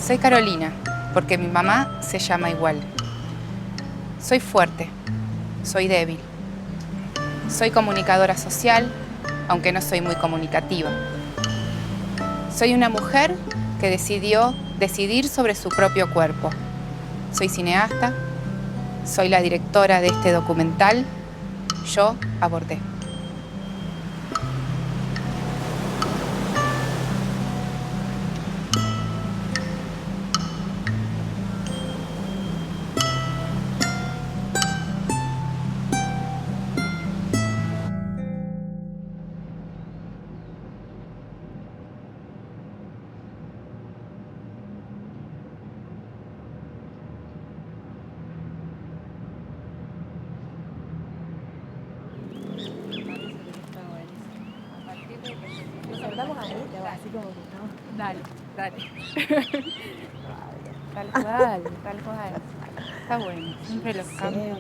Soy Carolina, porque mi mamá se llama igual. Soy fuerte, soy débil. Soy comunicadora social, aunque no soy muy comunicativa. Soy una mujer que decidió decidir sobre su propio cuerpo. Soy cineasta, soy la directora de este documental. Yo aborté. Dale, dale. Tal cual, tal cual. Está bueno, siempre los cambios.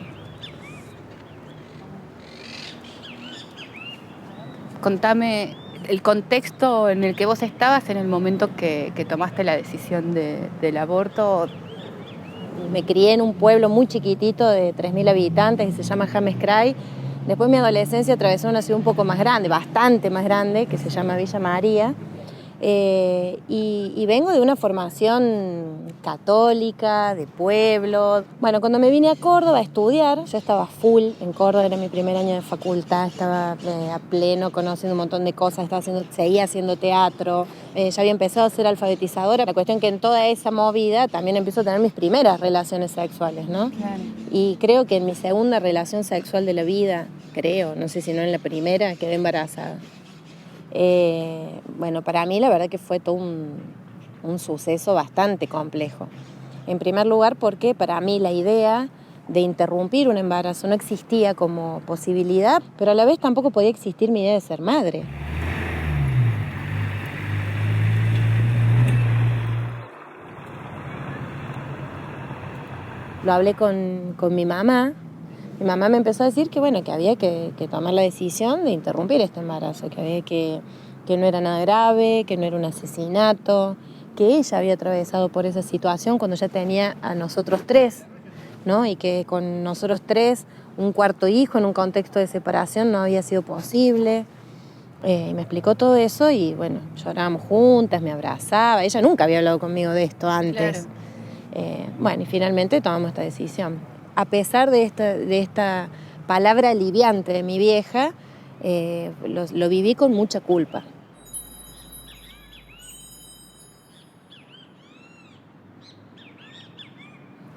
Contame el contexto en el que vos estabas en el momento que tomaste la decisión del aborto. Me crié en un pueblo muy chiquitito de 3.000 habitantes y se llama James Cray. Después mi adolescencia atravesó una ciudad un poco más grande, bastante más grande, que se llama Villa María. Y vengo de una formación católica, de pueblo. Bueno, cuando me vine a Córdoba a estudiar, yo estaba full en Córdoba, era mi primer año de facultad, estaba a pleno conociendo un montón de cosas, seguía haciendo teatro, ya había empezado a ser alfabetizadora. La cuestión que en toda esa movida también empiezo a tener mis primeras relaciones sexuales, ¿no? Claro. Y creo que en mi segunda relación sexual de la vida, no sé si no en la primera, quedé embarazada. Bueno, para mí la verdad que fue todo un suceso bastante complejo. En primer lugar porque para mí la idea de interrumpir un embarazo no existía como posibilidad, pero a la vez tampoco podía existir mi idea de ser madre. Lo hablé con mi mamá. Mi mamá me empezó a decir que, bueno, que había que tomar la decisión de interrumpir este embarazo, que no era nada grave, que no era un asesinato, que ella había atravesado por esa situación cuando ya tenía a nosotros tres, ¿no? Y que con nosotros tres, un cuarto hijo en un contexto de separación no había sido posible. Y me explicó todo eso y, bueno, llorábamos juntas, me abrazaba. Ella nunca había hablado conmigo de esto antes. Claro. Bueno, y finalmente tomamos esta decisión. A pesar de esta palabra aliviante de mi vieja, lo viví con mucha culpa.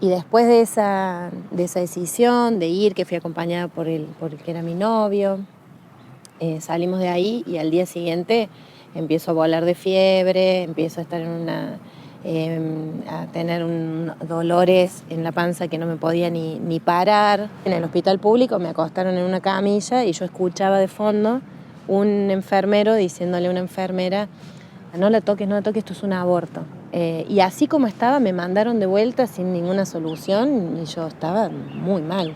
Y después de esa decisión de ir, que fui acompañada por el que era mi novio, salimos de ahí y al día siguiente empiezo a volar de fiebre, empiezo a estar a tener dolores en la panza que no me podía ni parar. En el hospital público me acostaron en una camilla y yo escuchaba de fondo un enfermero diciéndole a una enfermera: no la toques, esto es un aborto. Y así como estaba, me mandaron de vuelta sin ninguna solución y yo estaba muy mal.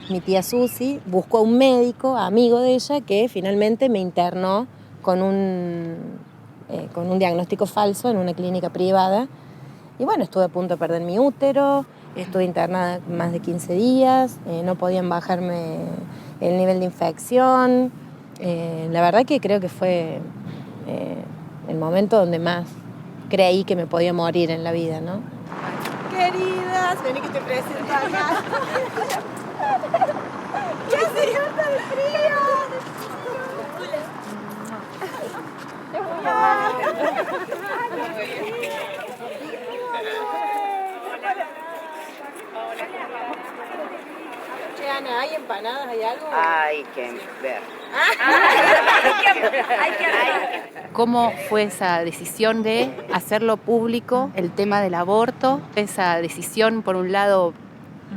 Mi tía Susi buscó a un médico, amigo de ella, que finalmente me internó con un diagnóstico falso en una clínica privada. Y bueno, estuve a punto de perder mi útero, estuve internada más de 15 días, no podían bajarme el nivel de infección. La verdad que creo que fue el momento donde más creí que me podía morir en la vida, ¿no? Queridas, vení que te presento acá. ¿Qué hace? ¡Harta de frío! Che, Ana, ¿hay empanadas? ¿Hay algo? Hay que ver. ¿Cómo fue esa decisión de hacerlo público, el tema del aborto? Esa decisión, por un lado,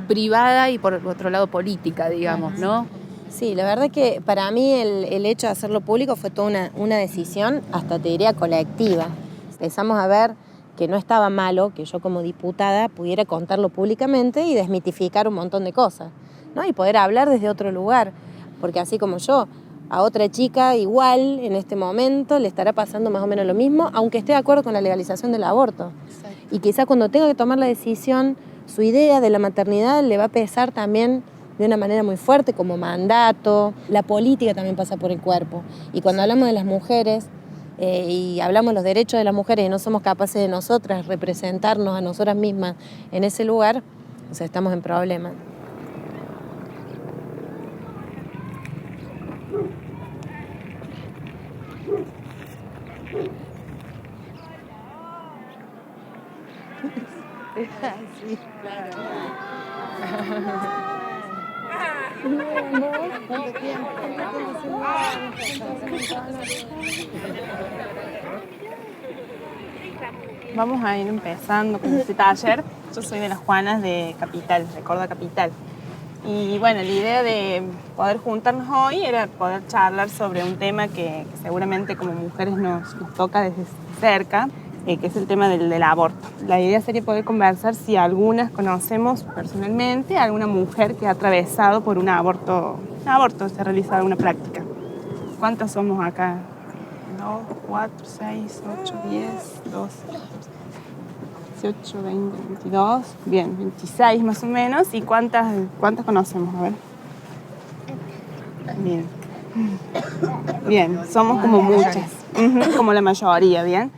privada y por otro lado política, digamos, ¿no? Sí, la verdad que para mí el hecho de hacerlo público fue toda una decisión, hasta te diría colectiva. Empezamos a ver que no estaba malo que yo como diputada pudiera contarlo públicamente y desmitificar un montón de cosas, ¿no? Y poder hablar desde otro lugar, porque así como yo a otra chica igual en este momento le estará pasando más o menos lo mismo, aunque esté de acuerdo con la legalización del aborto. Exacto. Y quizá cuando tenga que tomar la decisión, su idea de la maternidad le va a pesar también de una manera muy fuerte como mandato. La política también pasa por el cuerpo. Y cuando hablamos de las mujeres y hablamos de los derechos de las mujeres y no somos capaces de nosotras representarnos a nosotras mismas en ese lugar, o sea, estamos en problemas. Sí, claro. Vamos a ir empezando con este taller. Yo soy de las Juanas de Capital, de Córdoba Capital. Y bueno, la idea de poder juntarnos hoy era poder charlar sobre un tema que seguramente como mujeres nos toca desde cerca, que es el tema del aborto. La idea sería poder conversar si algunas conocemos personalmente a alguna mujer que ha atravesado por un aborto, se ha realizado una práctica. ¿Cuántas somos acá? 2, 4, 6, 8, 10, 12, 18, 20, 22, bien, 26 más o menos. ¿Y cuántas conocemos? A ver. Bien. Bien, somos como muchas, como la mayoría, ¿bien?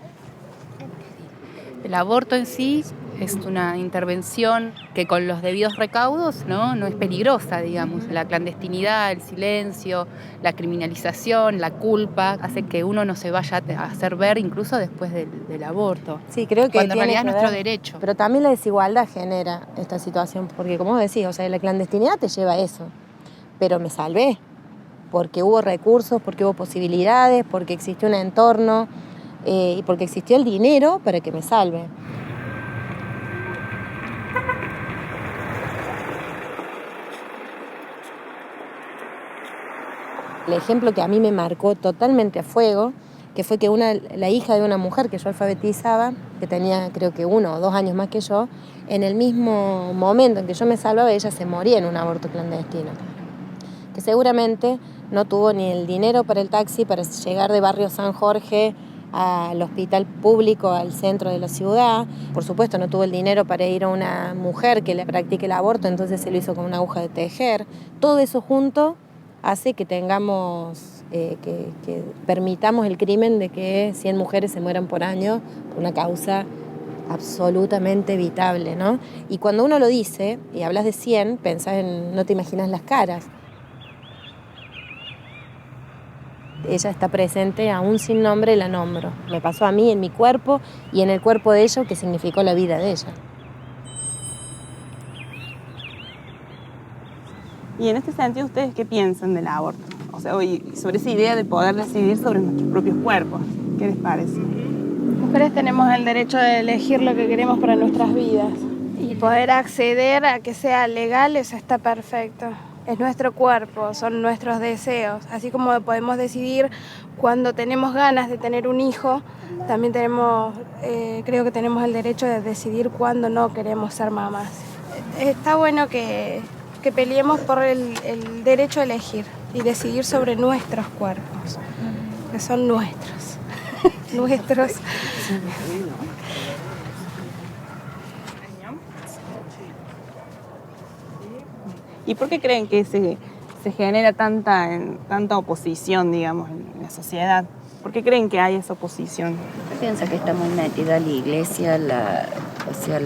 El aborto en sí es una intervención que con los debidos recaudos no es peligrosa, digamos. La clandestinidad, el silencio, la criminalización, la culpa, hace que uno no se vaya a hacer ver incluso después del aborto. Sí, creo que cuando en tiene realidad que es nuestro ver, derecho. Pero también la desigualdad genera esta situación, porque como decís, o sea, la clandestinidad te lleva a eso. Pero me salvé, porque hubo recursos, porque hubo posibilidades, porque existió un entorno y porque existió el dinero para que me salve. El ejemplo que a mí me marcó totalmente a fuego, que fue que la hija de una mujer que yo alfabetizaba, que tenía creo que 1 o 2 años más que yo, en el mismo momento en que yo me salvaba, ella se moría en un aborto clandestino. Que seguramente no tuvo ni el dinero para el taxi para llegar de Barrio San Jorge al hospital público, al centro de la ciudad. Por supuesto, no tuvo el dinero para ir a una mujer que le practique el aborto, entonces se lo hizo con una aguja de tejer. Todo eso junto hace que tengamos, que permitamos el crimen de que 100 mujeres se mueran por año por una causa absolutamente evitable, ¿no? Y cuando uno lo dice y hablas de 100, pensás no te imaginas las caras. Ella está presente, aún sin nombre la nombro. Me pasó a mí en mi cuerpo y en el cuerpo de ella, que significó la vida de ella. Y en este sentido, ¿ustedes qué piensan del aborto? O sea, sobre esa idea de poder decidir sobre nuestros propios cuerpos. ¿Qué les parece? Mujeres tenemos el derecho de elegir lo que queremos para nuestras vidas. Y poder acceder a que sea legal, eso está perfecto. Es nuestro cuerpo, son nuestros deseos. Así como podemos decidir cuando tenemos ganas de tener un hijo, también creo que tenemos el derecho de decidir cuándo no queremos ser mamás. Está bueno que peleemos por el derecho a elegir y decidir sobre nuestros cuerpos, que son nuestros. Nuestros. ¿Y por qué creen que se genera tanta oposición, digamos, en la sociedad? ¿Por qué creen que hay esa oposición? Yo pienso que está muy metida la iglesia, la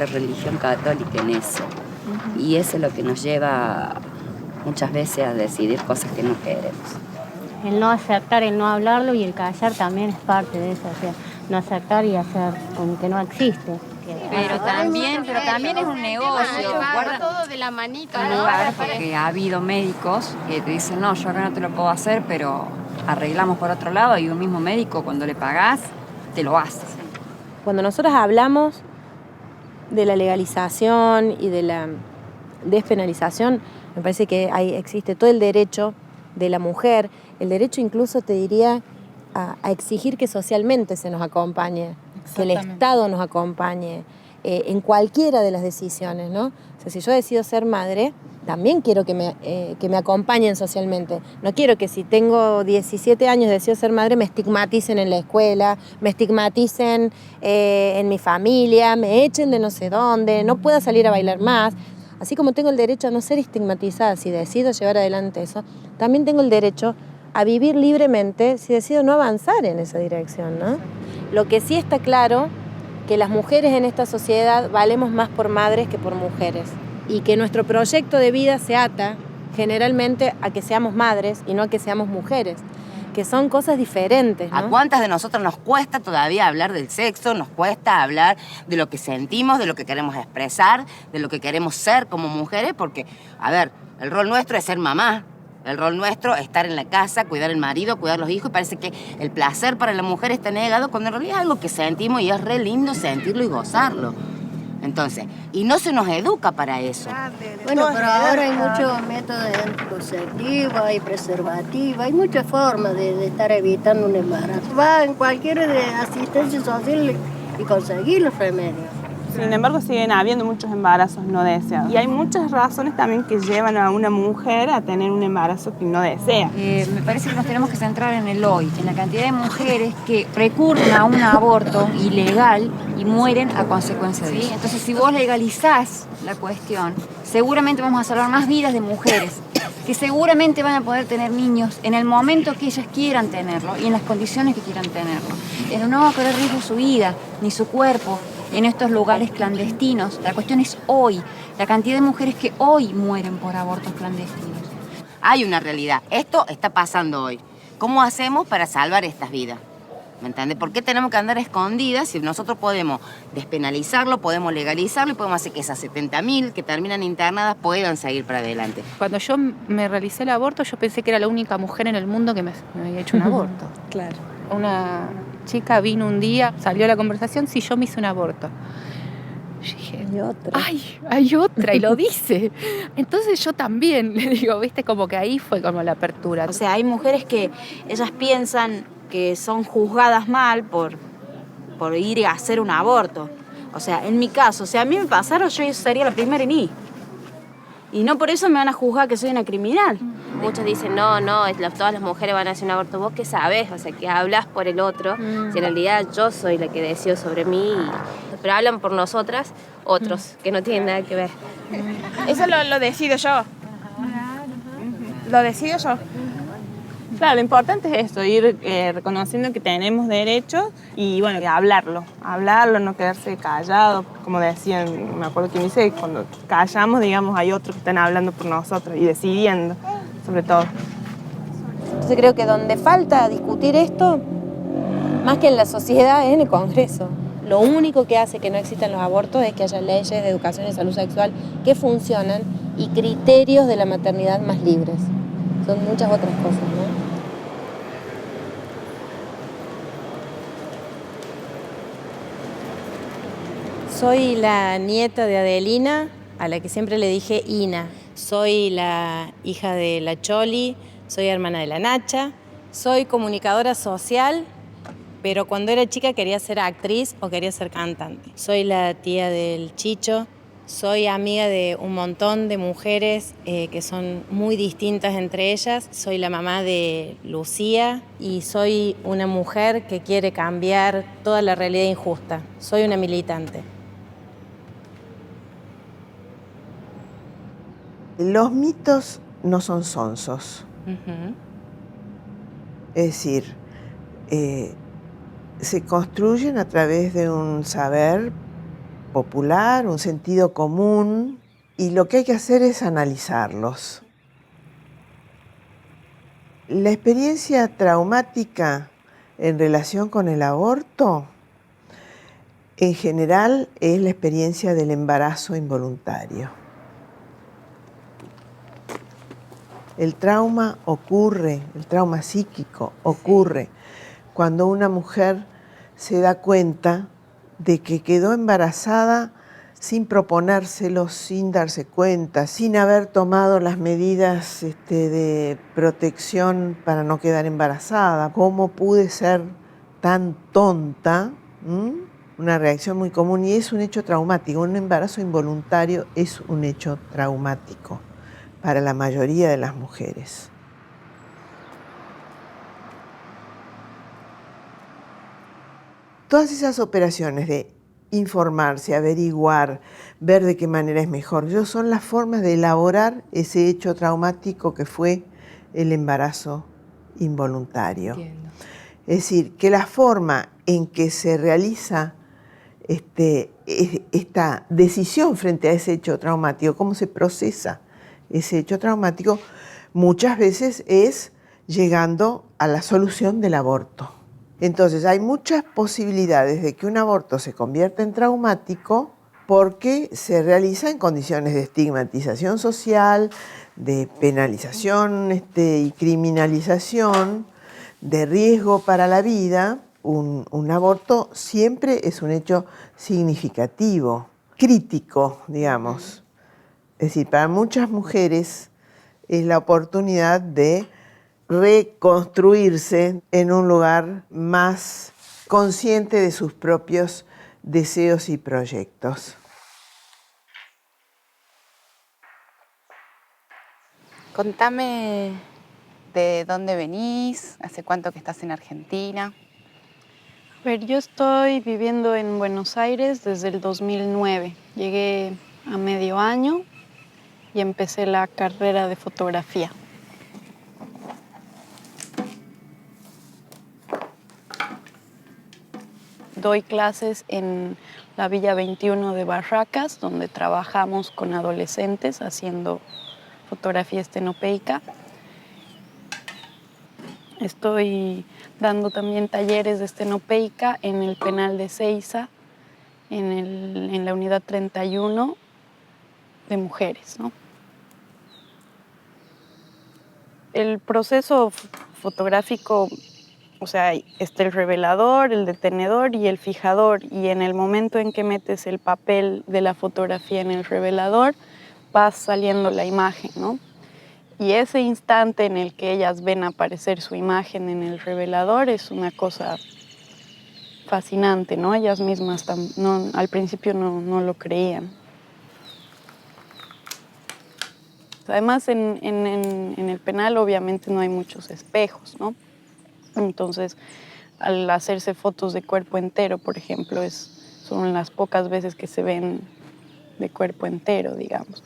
religión católica en eso. Y eso es lo que nos lleva muchas veces a decidir cosas que no queremos. El no aceptar, el no hablarlo y el callar también es parte de eso. O sea, no aceptar y hacer como que no existe. Pero también es un negocio. Guarda todo de la manito, ¿no? Porque ha habido médicos que te dicen, no, yo acá no te lo puedo hacer, pero arreglamos por otro lado, y un mismo médico cuando le pagás, te lo hace. Cuando nosotros hablamos de la legalización y de la despenalización, me parece que existe todo el derecho de la mujer, el derecho incluso, te diría, a exigir que socialmente se nos acompañe, que el Estado nos acompañe en cualquiera de las decisiones, ¿no? O sea, si yo decido ser madre, también quiero que me acompañen socialmente. No quiero que si tengo 17 años y deseo ser madre me estigmaticen en la escuela, me estigmaticen en mi familia, me echen de no sé dónde, no pueda salir a bailar más. Así como tengo el derecho a no ser estigmatizada si decido llevar adelante eso, también tengo el derecho a vivir libremente si decido no avanzar en esa dirección, ¿no? Lo que sí está claro, que las mujeres en esta sociedad valemos más por madres que por mujeres y que nuestro proyecto de vida se ata generalmente a que seamos madres y no a que seamos mujeres, que son cosas diferentes, ¿no? ¿A cuántas de nosotros nos cuesta todavía hablar del sexo? Nos cuesta hablar de lo que sentimos, de lo que queremos expresar, de lo que queremos ser como mujeres, porque, a ver, el rol nuestro es ser mamá. El rol nuestro es estar en la casa, cuidar al marido, cuidar a los hijos, y parece que el placer para la mujer está negado cuando en realidad es algo que sentimos y es re lindo sentirlo y gozarlo. Entonces, y no se nos educa para eso. Bueno, pero ahora hay muchos métodos anticonceptivos, hay preservativos, hay muchas formas de estar evitando un embarazo. Va en cualquier asistencia social y conseguir los remedios. Sin embargo, siguen habiendo muchos embarazos no deseados. Y hay muchas razones también que llevan a una mujer a tener un embarazo que no desea. Me parece que nos tenemos que centrar en el hoy, en la cantidad de mujeres que recurren a un aborto ilegal y mueren a consecuencia de eso. Entonces, si vos legalizás la cuestión, seguramente vamos a salvar más vidas de mujeres que seguramente van a poder tener niños en el momento que ellas quieran tenerlo y en las condiciones que quieran tenerlo. No va a correr riesgo su vida ni su cuerpo en estos lugares clandestinos. La cuestión es hoy, la cantidad de mujeres que hoy mueren por abortos clandestinos. Hay una realidad. Esto está pasando hoy. ¿Cómo hacemos para salvar estas vidas? ¿Me entiendes? ¿Por qué tenemos que andar escondidas si nosotros podemos despenalizarlo, podemos legalizarlo y podemos hacer que esas 70.000 que terminan internadas puedan seguir para adelante? Cuando yo me realicé el aborto, yo pensé que era la única mujer en el mundo que me había hecho un aborto. Claro. Una chica vino un día, salió a la conversación, sí, yo me hice un aborto. Yo dije, Hay otra. hay otra, y lo dice. Entonces yo también, le digo, viste, como que ahí fue como la apertura. O sea, hay mujeres que ellas piensan que son juzgadas mal por ir a hacer un aborto. O sea, en mi caso, si a mí me pasara, yo sería la primera en ir. Y no por eso me van a juzgar que soy una criminal. Muchos dicen, no, todas las mujeres van a hacer un aborto. ¿Vos qué sabés? O sea, que hablas por el otro. Si en realidad yo soy la que decido sobre mí. Pero hablan por nosotras otros, que no tienen nada que ver. Eso lo decido yo. Lo decido yo. Claro, lo importante es eso, ir reconociendo que tenemos derechos y, bueno, hablarlo, no quedarse callado. Como decían, me acuerdo que me dice, cuando callamos, digamos, hay otros que están hablando por nosotros y decidiendo, sobre todo. Entonces creo que donde falta discutir esto, más que en la sociedad, es en el Congreso. Lo único que hace que no existan los abortos es que haya leyes de educación y salud sexual que funcionan y criterios de la maternidad más libres. Son muchas otras cosas, ¿no? Soy la nieta de Adelina, a la que siempre le dije Ina. Soy la hija de la Choli, soy hermana de la Nacha, soy comunicadora social, pero cuando era chica quería ser actriz o quería ser cantante. Soy la tía del Chicho, soy amiga de un montón de mujeres que son muy distintas entre ellas. Soy la mamá de Lucía y soy una mujer que quiere cambiar toda la realidad injusta. Soy una militante. Los mitos no son sonsos. Es decir, se construyen a través de un saber popular, un sentido común, y lo que hay que hacer es analizarlos. La experiencia traumática en relación con el aborto, en general, es la experiencia del embarazo involuntario. El trauma ocurre, el trauma psíquico ocurre cuando una mujer se da cuenta de que quedó embarazada sin proponérselo, sin darse cuenta, sin haber tomado las medidas de protección para no quedar embarazada. ¿Cómo pude ser tan tonta? Una reacción muy común y es un hecho traumático. Un embarazo involuntario es un hecho traumático. para la mayoría de las mujeres. Todas esas operaciones de informarse, averiguar, ver de qué manera es mejor, son las formas de elaborar ese hecho traumático que fue el embarazo involuntario. Entiendo. Es decir, que la forma en que se realiza esta decisión frente a ese hecho traumático, cómo se procesa ese hecho traumático, muchas veces es llegando a la solución del aborto. Entonces hay muchas posibilidades de que un aborto se convierta en traumático porque se realiza en condiciones de estigmatización social, de penalización y criminalización, de riesgo para la vida. Un aborto siempre es un hecho significativo, crítico, digamos. Es decir, para muchas mujeres es la oportunidad de reconstruirse en un lugar más consciente de sus propios deseos y proyectos. Contame de dónde venís, hace cuánto que estás en Argentina. A ver, yo estoy viviendo en Buenos Aires desde el 2009. Llegué a medio año y empecé la carrera de fotografía. Doy clases en la Villa 21 de Barracas, donde trabajamos con adolescentes haciendo fotografía estenopeica. Estoy dando también talleres de estenopeica en el penal de Seiza, en la unidad 31 de mujeres, ¿no? El proceso fotográfico, o sea, está el revelador, el detenedor y el fijador, y en el momento en que metes el papel de la fotografía en el revelador, va saliendo la imagen, ¿no? Y ese instante en el que ellas ven aparecer su imagen en el revelador es una cosa fascinante, ¿no? Ellas mismas al principio no lo creían. Además, en el penal obviamente no hay muchos espejos, ¿no? Entonces, al hacerse fotos de cuerpo entero, por ejemplo, son las pocas veces que se ven de cuerpo entero, digamos.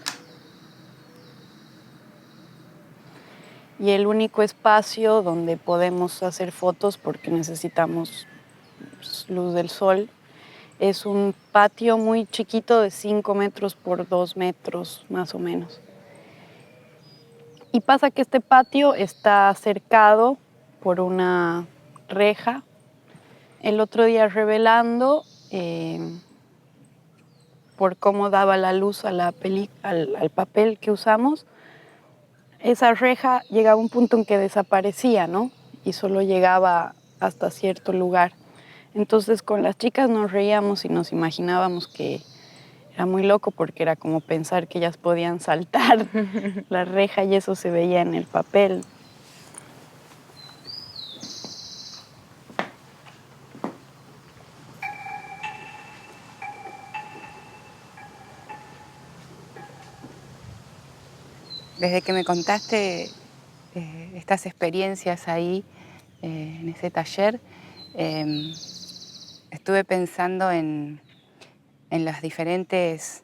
Y el único espacio donde podemos hacer fotos, porque necesitamos luz del sol, es un patio muy chiquito de 5 metros por 2 metros, más o menos. Y pasa que este patio está cercado por una reja. El otro día revelando, por cómo daba la luz a al papel que usamos, esa reja llegaba a un punto en que desaparecía, ¿no? Y solo llegaba hasta cierto lugar. Entonces con las chicas nos reíamos y nos imaginábamos que era muy loco porque era como pensar que ellas podían saltar la reja y eso se veía en el papel. Desde que me contaste estas experiencias ahí en ese taller, estuve pensando en los diferentes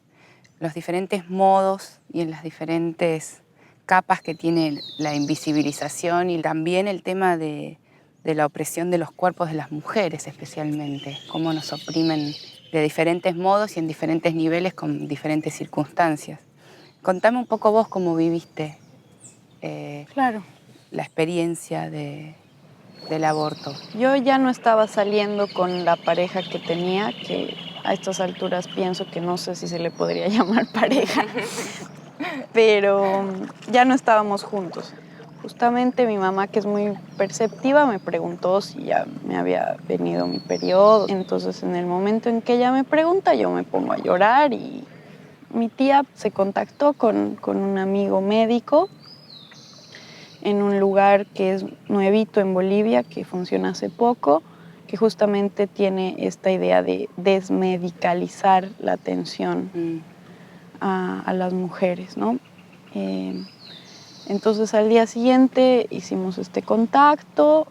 modos y en las diferentes capas que tiene la invisibilización y también el tema de la opresión de los cuerpos de las mujeres especialmente, cómo nos oprimen de diferentes modos y en diferentes niveles con diferentes circunstancias. Contame un poco vos cómo viviste Claro. la experiencia del aborto. Yo ya no estaba saliendo con la pareja que tenía, que a estas alturas pienso que no sé si se le podría llamar pareja, pero ya no estábamos juntos. Justamente mi mamá, que es muy perceptiva, me preguntó si ya me había venido mi periodo. Entonces, en el momento en que ella me pregunta, yo me pongo a llorar y mi tía se contactó con un amigo médico en un lugar que es nuevito en Bolivia, que funciona hace poco, que justamente tiene esta idea de desmedicalizar la atención a las mujeres, ¿no? Entonces al día siguiente hicimos este contacto.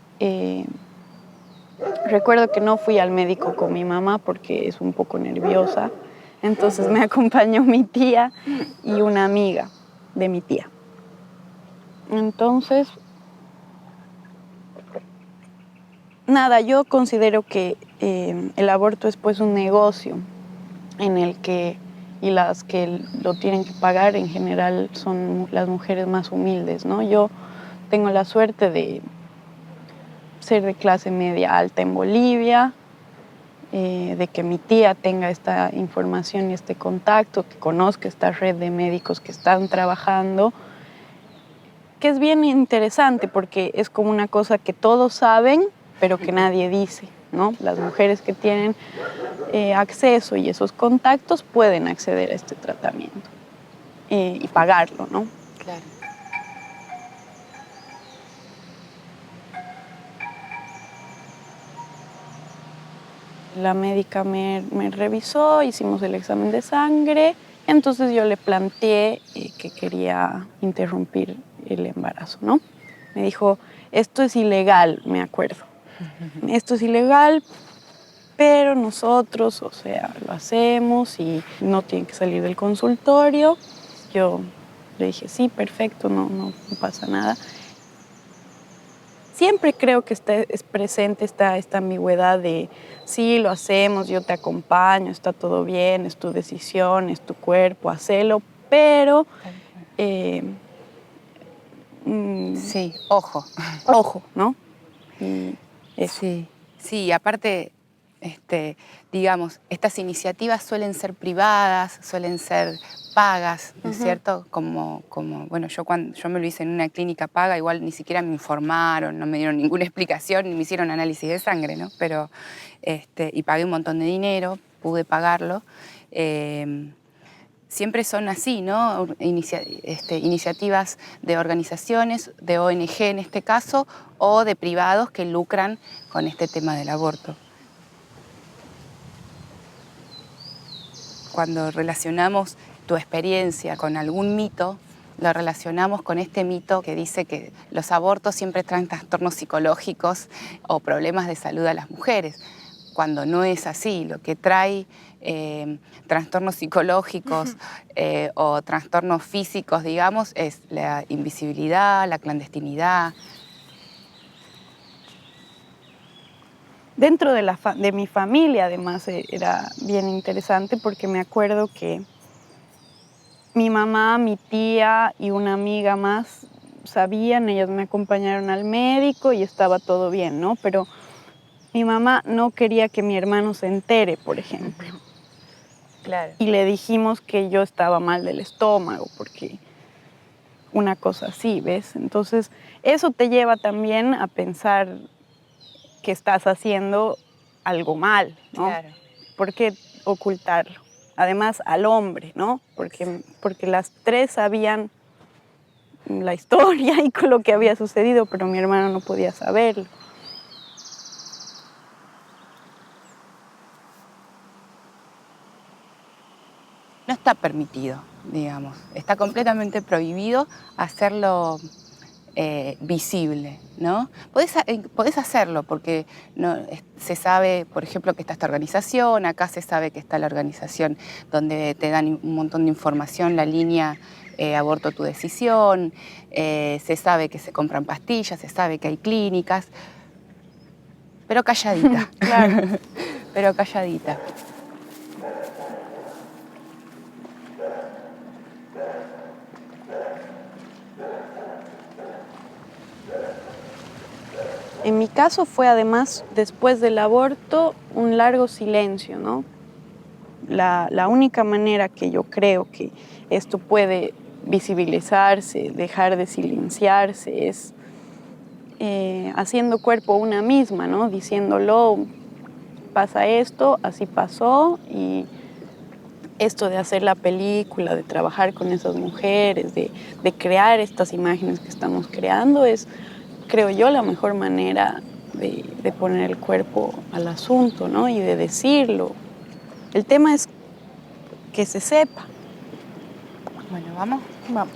Recuerdo que no fui al médico con mi mamá porque es un poco nerviosa. Entonces me acompañó mi tía y una amiga de mi tía. Entonces, nada, yo considero que el aborto es pues un negocio en el que, y las que lo tienen que pagar en general son las mujeres más humildes, ¿no? Yo tengo la suerte de ser de clase media alta en Bolivia, de que mi tía tenga esta información y este contacto, que conozca esta red de médicos que están trabajando, que es bien interesante porque es como una cosa que todos saben, pero que nadie dice, ¿no? Las mujeres que tienen acceso y esos contactos pueden acceder a este tratamiento y pagarlo, ¿no? Claro. La médica me revisó, hicimos el examen de sangre, entonces yo le planteé que quería interrumpir el embarazo, ¿no? Me dijo, esto es ilegal, me acuerdo. Esto es ilegal, pero nosotros, o sea, lo hacemos y no tiene que salir del consultorio. Yo le dije, sí, perfecto, no pasa nada. Siempre creo que es presente esta ambigüedad de sí, lo hacemos, yo te acompaño, está todo bien, es tu decisión, es tu cuerpo, hacelo, pero... sí, ojo. Ojo, ¿no? Sí, aparte, digamos, estas iniciativas suelen ser privadas, suelen ser pagas, ¿no es cierto? Como, bueno, yo me lo hice en una clínica paga, igual ni siquiera me informaron, no me dieron ninguna explicación, ni me hicieron análisis de sangre, ¿no? Pero, y pagué un montón de dinero, pude pagarlo. Siempre son así, ¿no? Iniciativas de organizaciones, de ONG en este caso, o de privados que lucran con este tema del aborto. Cuando relacionamos tu experiencia con algún mito, lo relacionamos con este mito que dice que los abortos siempre traen trastornos psicológicos o problemas de salud a las mujeres, cuando no es así. Lo que trae trastornos psicológicos o trastornos físicos, digamos, es la invisibilidad, la clandestinidad. Dentro de mi familia, además, era bien interesante porque me acuerdo que mi mamá, mi tía y una amiga más sabían, ellas me acompañaron al médico y estaba todo bien, ¿no? Pero mi mamá no quería que mi hermano se entere, por ejemplo. Claro. Y le dijimos que yo estaba mal del estómago, porque una cosa así, ¿ves? Entonces, eso te lleva también a pensar que estás haciendo algo mal, ¿no? Claro. ¿Por qué ocultarlo? Además, al hombre, ¿no? Porque las tres sabían la historia y con lo que había sucedido, pero mi hermano no podía saberlo. No está permitido, digamos. Está completamente prohibido hacerlo visible, ¿no? Podés hacerlo porque se sabe, por ejemplo, que está esta organización, acá se sabe que está la organización donde te dan un montón de información, la línea Aborto tu decisión, se sabe que se compran pastillas, se sabe que hay clínicas, pero calladita. Claro. Pero calladita. En mi caso fue además, después del aborto, un largo silencio, ¿no? La única manera que yo creo que esto puede visibilizarse, dejar de silenciarse, es haciendo cuerpo una misma, ¿no? Diciéndolo, pasa esto, así pasó, y esto de hacer la película, de trabajar con esas mujeres, de crear estas imágenes que estamos creando, es, creo yo, la mejor manera de poner el cuerpo al asunto, ¿no? Y de decirlo. El tema es que se sepa. Bueno, ¿vamos? Vamos.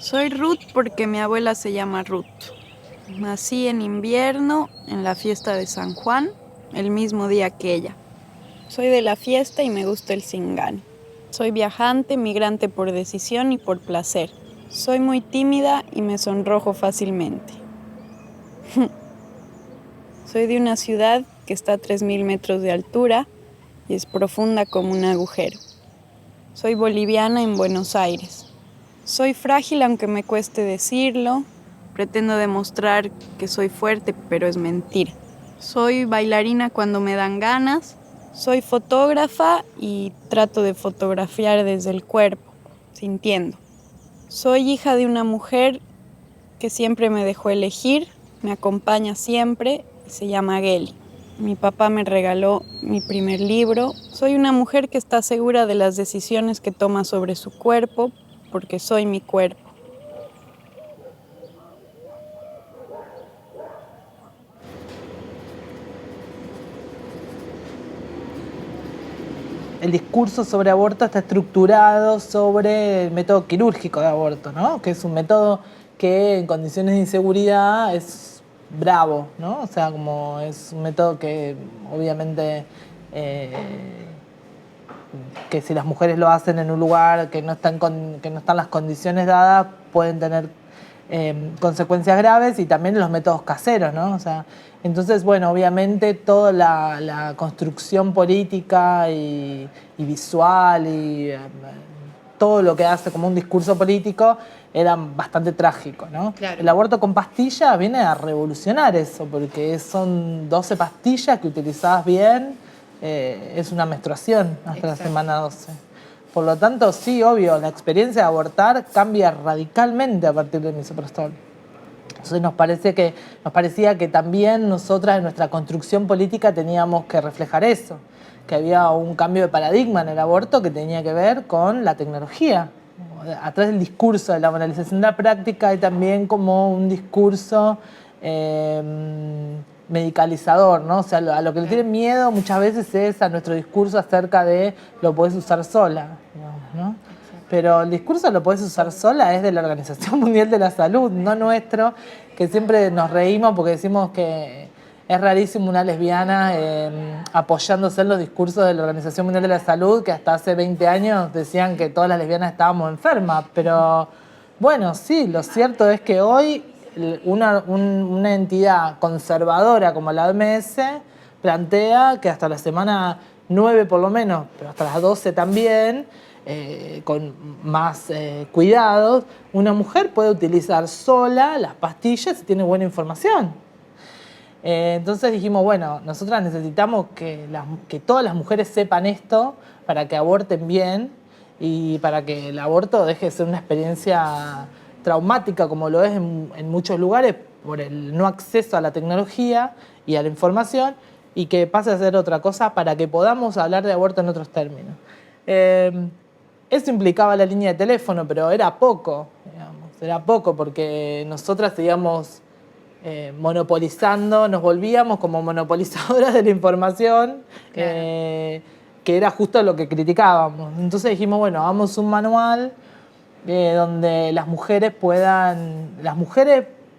Soy Ruth porque mi abuela se llama Ruth. Nací en invierno, en la fiesta de San Juan, el mismo día que ella. Soy de la fiesta y me gusta el Singani. Soy viajante, migrante por decisión y por placer. Soy muy tímida y me sonrojo fácilmente. Soy de una ciudad que está a 3.000 metros de altura y es profunda como un agujero. Soy boliviana en Buenos Aires. Soy frágil aunque me cueste decirlo. Pretendo demostrar que soy fuerte, pero es mentira. Soy bailarina cuando me dan ganas. Soy fotógrafa y trato de fotografiar desde el cuerpo, sintiendo. Soy hija de una mujer que siempre me dejó elegir, me acompaña siempre y se llama Geli. Mi papá me regaló mi primer libro. Soy una mujer que está segura de las decisiones que toma sobre su cuerpo, porque soy mi cuerpo. El discurso sobre aborto está estructurado sobre el método quirúrgico de aborto, ¿no? Que es un método que en condiciones de inseguridad es bravo, ¿no? O sea, como es un método que obviamente que si las mujeres lo hacen en un lugar que no están las condiciones dadas, pueden tener consecuencias graves, y también los métodos caseros, ¿no? O sea, entonces, bueno, obviamente toda la construcción política y visual y todo lo que hace como un discurso político era bastante trágico, ¿no? Claro. El aborto con pastillas viene a revolucionar eso, porque son 12 pastillas que utilizadas bien, es una menstruación hasta la semana 12. Por lo tanto, sí, obvio, la experiencia de abortar cambia radicalmente a partir del misoprostol. Entonces nos parecía que también nosotras en nuestra construcción política teníamos que reflejar eso, que había un cambio de paradigma en el aborto que tenía que ver con la tecnología. A través del discurso de la banalización de la práctica hay también como un discurso medicalizador, ¿no? O sea, a lo que le tienen miedo muchas veces es a nuestro discurso acerca de lo podés usar sola, ¿no? Pero el discurso lo podés usar sola es de la Organización Mundial de la Salud, no nuestro, que siempre nos reímos porque decimos que es rarísimo una lesbiana apoyándose en los discursos de la Organización Mundial de la Salud, que hasta hace 20 años decían que todas las lesbianas estábamos enfermas. Pero bueno, sí, lo cierto es que hoy una entidad conservadora como la OMS plantea que hasta la semana 9 por lo menos, pero hasta las 12 también, con más cuidados, una mujer puede utilizar sola las pastillas si tiene buena información. Entonces dijimos, bueno, nosotras necesitamos que todas las mujeres sepan esto para que aborten bien y para que el aborto deje de ser una experiencia traumática como lo es en muchos lugares por el no acceso a la tecnología y a la información, y que pase a ser otra cosa para que podamos hablar de aborto en otros términos. Eso implicaba la línea de teléfono, pero era poco, digamos, era poco porque nosotras seguíamos monopolizando, nos volvíamos como monopolizadoras de la información, claro. Que era justo lo que criticábamos. Entonces dijimos, bueno, hagamos un manual donde las mujeres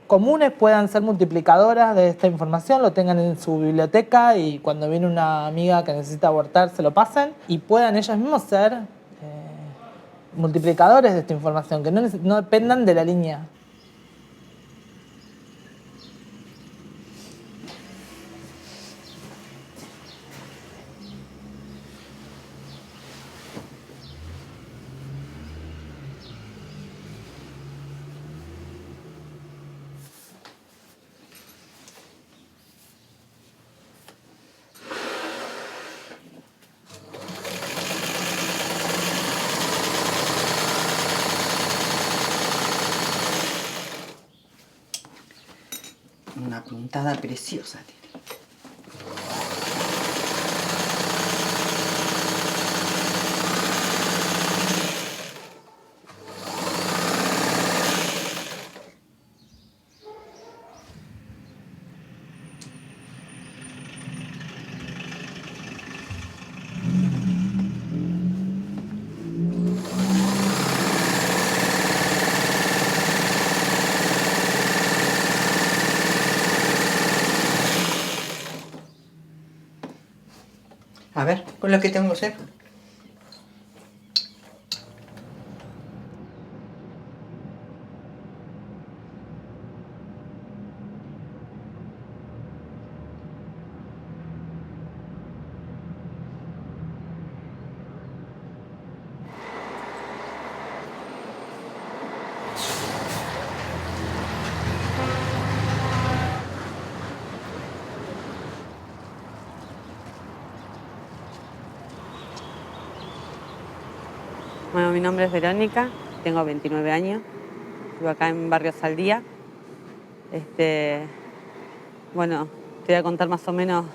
comunes puedan ser multiplicadoras de esta información, lo tengan en su biblioteca y cuando viene una amiga que necesita abortar se lo pasen y puedan ellas mismas ser multiplicadores de esta información, que no dependan de la línea. Una puntada preciosa tiene. A ver, con lo que tengo que hacer. Bueno, mi nombre es Verónica, tengo 29 años, vivo acá en Barrio Saldía. Bueno, te voy a contar más o menos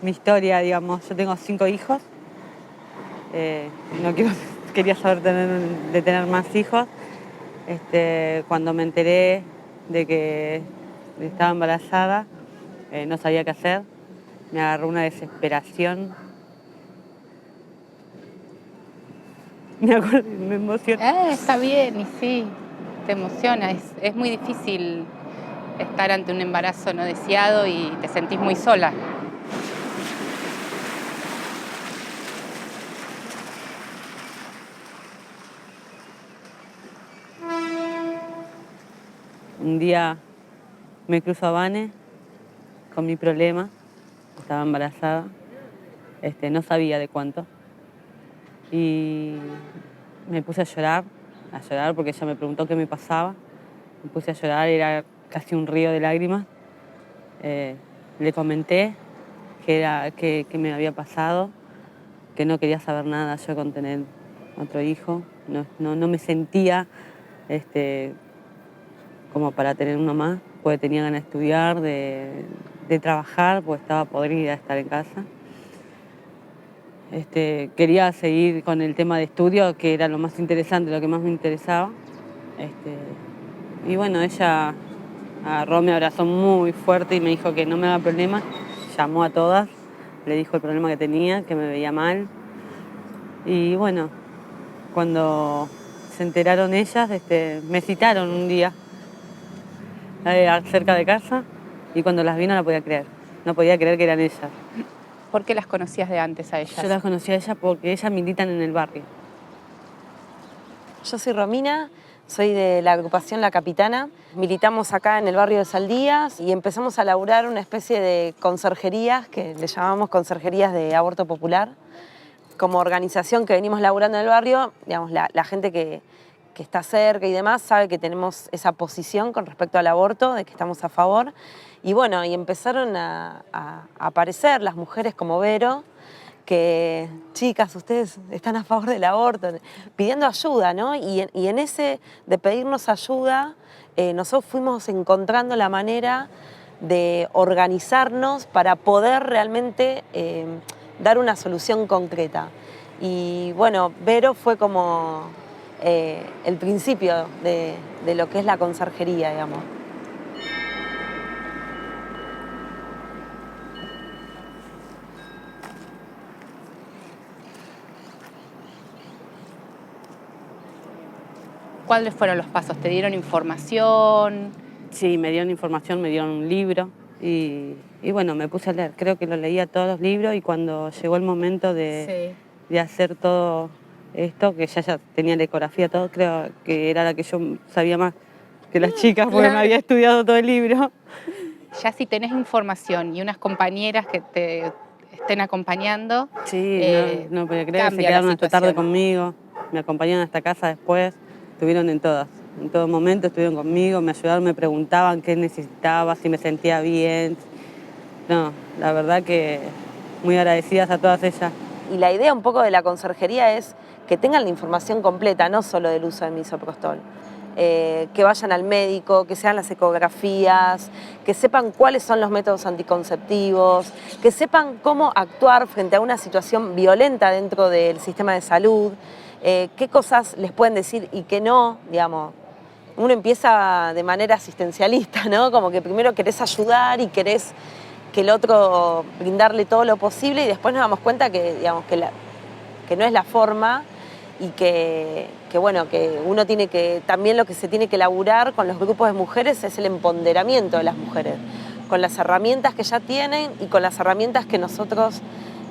mi historia, digamos. Yo tengo 5 hijos, quería saber de tener más hijos. Cuando me enteré de que estaba embarazada, no sabía qué hacer, me agarró una desesperación. Me acuerdo, me emociona. Está bien, y sí, te emociona. Es muy difícil estar ante un embarazo no deseado y te sentís muy sola. Un día me cruzo a Vane con mi problema, estaba embarazada, no sabía de cuánto. Y me puse a llorar porque ella me preguntó qué me pasaba. Me puse a llorar, era casi un río de lágrimas. Le comenté que me había pasado, que no quería saber nada yo con tener otro hijo. No me sentía como para tener uno más, porque tenía ganas de estudiar, de trabajar, porque estaba podrida de estar en casa. Quería seguir con el tema de estudio, que era lo más interesante, lo que más me interesaba. Y bueno, ella agarró, me abrazó muy fuerte y me dijo que no me haga problema. Llamó a todas, le dijo el problema que tenía, que me veía mal. Y bueno, cuando se enteraron ellas, me citaron un día cerca de casa y cuando las vi no la podía creer. No podía creer que eran ellas. ¿Por qué las conocías de antes a ellas? Yo las conocí a ellas porque ellas militan en el barrio. Yo soy Romina, soy de la agrupación La Capitana. Militamos acá en el barrio de Saldías y empezamos a laburar una especie de conserjerías, que le llamamos conserjerías de aborto popular. Como organización que venimos laburando en el barrio, digamos, la gente que está cerca y demás sabe que tenemos esa posición con respecto al aborto, de que estamos a favor. Y bueno, y empezaron a aparecer las mujeres como Vero, que, chicas, ustedes están a favor del aborto, pidiendo ayuda, ¿no? Y en ese de pedirnos ayuda, nosotros fuimos encontrando la manera de organizarnos para poder realmente dar una solución concreta. Y bueno, Vero fue como el principio de lo que es la conserjería, digamos. ¿Cuáles fueron los pasos? ¿Te dieron información? Sí, me dieron información, me dieron un libro y bueno, me puse a leer. Creo que lo leía todos los libros y cuando llegó el momento de hacer todo esto, que ya tenía la ecografía, todo, creo que era la que yo sabía más que las chicas porque me había estudiado todo el libro. Ya si tenés información y unas compañeras que te estén acompañando, sí, no podía creer, se quedaron hasta tarde conmigo, me acompañaron hasta casa después. Estuvieron en todas, en todo momento estuvieron conmigo, me ayudaron, me preguntaban qué necesitaba, si me sentía bien. No, la verdad que muy agradecidas a todas ellas. Y la idea un poco de la conserjería es que tengan la información completa, no solo del uso de misoprostol. Que vayan al médico, que sean las ecografías, que sepan cuáles son los métodos anticonceptivos, que sepan cómo actuar frente a una situación violenta dentro del sistema de salud, qué cosas les pueden decir y qué no, digamos. Uno empieza de manera asistencialista, ¿no? Como que primero querés ayudar y querés que el otro brindarle todo lo posible y después nos damos cuenta que, digamos, que no es la forma y que bueno, que uno tiene que, también lo que se tiene que laburar con los grupos de mujeres es el empoderamiento de las mujeres, con las herramientas que ya tienen y con las herramientas que nosotros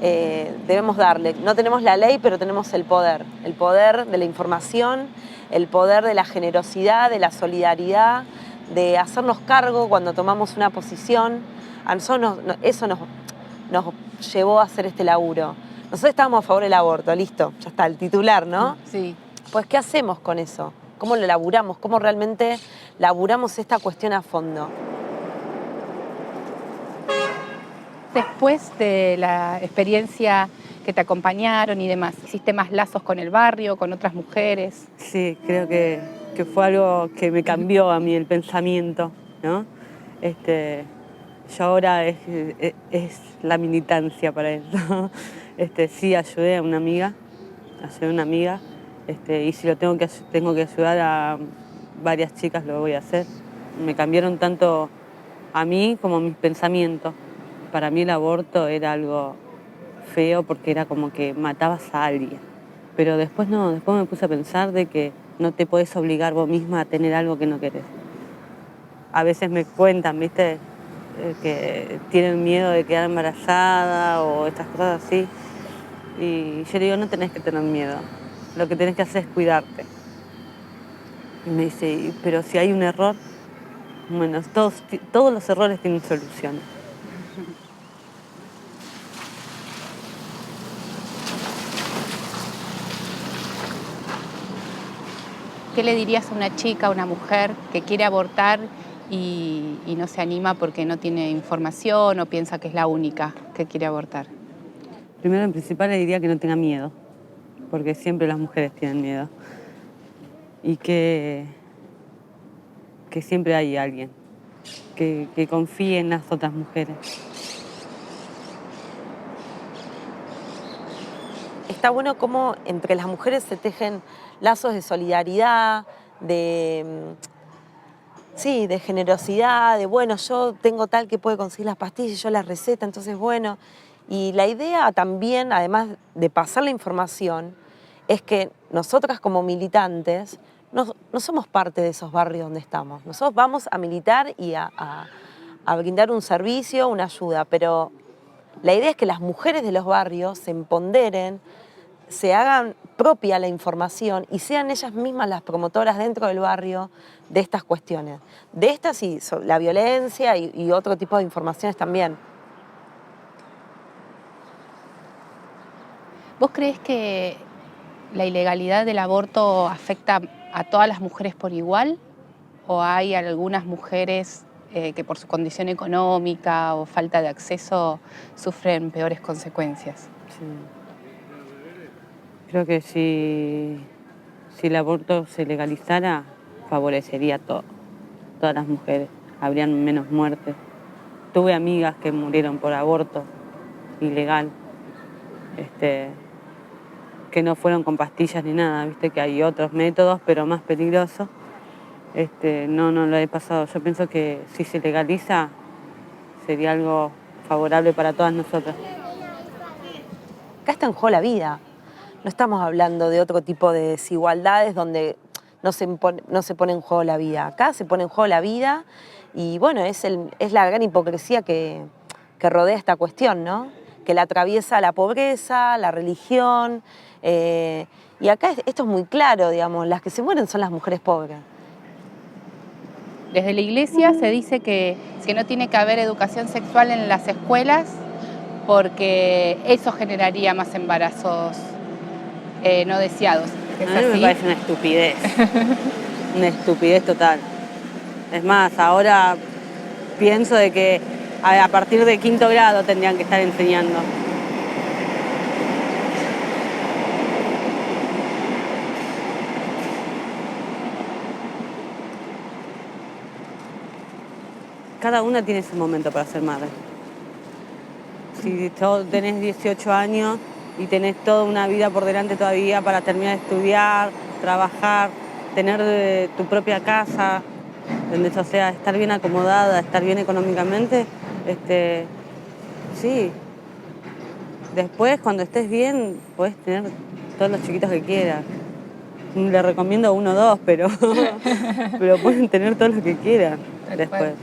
debemos darle. No tenemos la ley, pero tenemos el poder de la información, el poder de la generosidad, de la solidaridad, de hacernos cargo cuando tomamos una posición. A nosotros eso nos llevó a hacer este laburo. Nosotros estábamos a favor del aborto, listo, ya está, el titular, ¿no? Sí. Pues, ¿qué hacemos con eso? ¿Cómo lo laburamos? ¿Cómo realmente laburamos esta cuestión a fondo? Después de la experiencia que te acompañaron y demás, ¿hiciste más lazos con el barrio, con otras mujeres? Sí, creo que fue algo que me cambió a mí el pensamiento, ¿no? Yo ahora es la militancia para eso. Sí, ayudé a una amiga, y si tengo que ayudar a varias chicas, lo voy a hacer. Me cambiaron tanto a mí como a mis pensamientos. Para mí el aborto era algo feo porque era como que matabas a alguien. Pero después no, después me puse a pensar de que no te podés obligar vos misma a tener algo que no querés. A veces me cuentan, ¿viste? Que tienen miedo de quedar embarazada o estas cosas así. Y yo le digo, no tenés que tener miedo. Lo que tenés que hacer es cuidarte. Y me dice, pero si hay un error, bueno, todos los errores tienen solución. ¿Qué le dirías a una chica, a una mujer que quiere abortar y no se anima porque no tiene información o piensa que es la única que quiere abortar? Primero, en principal, le diría que no tenga miedo, porque siempre las mujeres tienen miedo. Y que siempre hay alguien que confíe en las otras mujeres. Está bueno cómo entre las mujeres se tejen lazos de solidaridad, de generosidad, de bueno, yo tengo tal que puede conseguir las pastillas, yo las receta, entonces bueno. Y la idea también, además de pasar la información, es que nosotras como militantes no somos parte de esos barrios donde estamos. Nosotros vamos a militar y a brindar un servicio, una ayuda, pero la idea es que las mujeres de los barrios se empoderen, se hagan propia la información y sean ellas mismas las promotoras dentro del barrio de estas cuestiones. De estas y la violencia y otro tipo de informaciones también. ¿Vos crees que la ilegalidad del aborto afecta a todas las mujeres por igual? ¿O hay algunas mujeres que por su condición económica o falta de acceso sufren peores consecuencias? Sí. Creo que si el aborto se legalizara, favorecería a todas las mujeres. Habrían menos muertes. Tuve amigas que murieron por aborto ilegal, que no fueron con pastillas ni nada, viste que hay otros métodos, pero más peligrosos. No lo he pasado. Yo pienso que si se legaliza, sería algo favorable para todas nosotras. Acá está en juego la vida. No estamos hablando de otro tipo de desigualdades donde no se pone en juego la vida. Acá se pone en juego la vida y bueno, es la gran hipocresía que rodea esta cuestión, ¿no? Que la atraviesa la pobreza, la religión. Y acá esto es muy claro, digamos, las que se mueren son las mujeres pobres. Desde la Iglesia se dice que no tiene que haber educación sexual en las escuelas porque eso generaría más embarazos no deseados. ¿Es así? Me parece una estupidez. Una estupidez total. Es más, ahora pienso de que a partir de 5º grado tendrían que estar enseñando. Cada una tiene su momento para ser madre. Si tenés 18 años y tenés toda una vida por delante todavía para terminar de estudiar, trabajar, tener tu propia casa, donde, o sea, estar bien acomodada, estar bien económicamente, sí. Después, cuando estés bien, podés tener todos los chiquitos que quieras. Le recomiendo 1 o 2, pero pueden tener todos los que quieran después.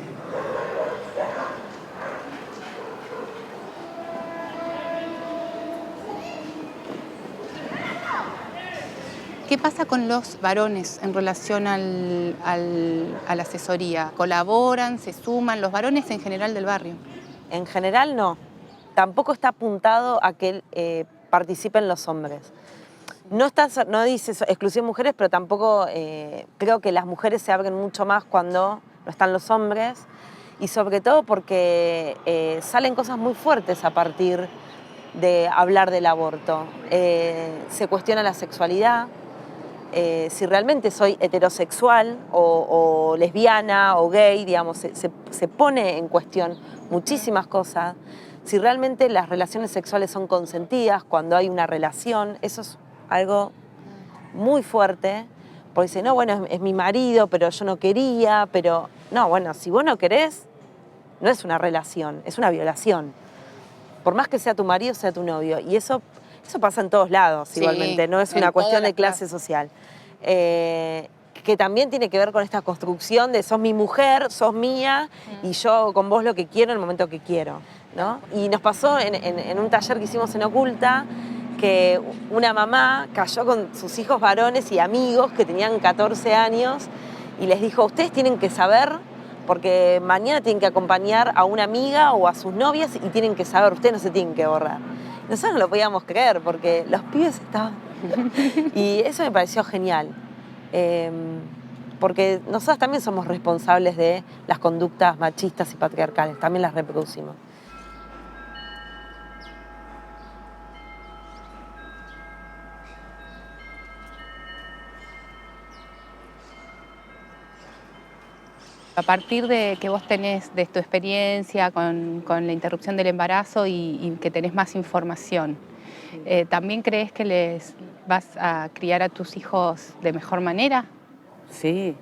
¿Qué pasa con los varones en relación a la asesoría? ¿Colaboran, se suman los varones en general del barrio? En general no. Tampoco está apuntado a que participen los hombres. No dice exclusión mujeres, pero tampoco creo que las mujeres se abren mucho más cuando no están los hombres. Y sobre todo porque salen cosas muy fuertes a partir de hablar del aborto. Se cuestiona la sexualidad, si realmente soy heterosexual o lesbiana o gay, digamos, se pone en cuestión muchísimas cosas. Si realmente las relaciones sexuales son consentidas cuando hay una relación, eso es algo muy fuerte, porque dice, no, bueno, es mi marido, pero yo no quería, pero... No, bueno, si vos no querés, no es una relación, es una violación. Por más que sea tu marido, sea tu novio. Y eso pasa en todos lados, sí, igualmente, no es una cuestión de clase social. Que también tiene que ver con esta construcción de sos mi mujer, sos mía, y yo hago con vos lo que quiero en el momento que quiero, ¿no? Y nos pasó en un taller que hicimos en Oculta, que una mamá cayó con sus hijos varones y amigos que tenían 14 años y les dijo, ustedes tienen que saber, porque mañana tienen que acompañar a una amiga o a sus novias y tienen que saber, ustedes no se tienen que borrar. Nosotros no lo podíamos creer porque los pibes estaban... Y eso me pareció genial, porque nosotros también somos responsables de las conductas machistas y patriarcales, también las reproducimos. A partir de que vos tenés de tu experiencia con la interrupción del embarazo y que tenés más información, ¿también crees que les vas a criar a tus hijos de mejor manera? Sí,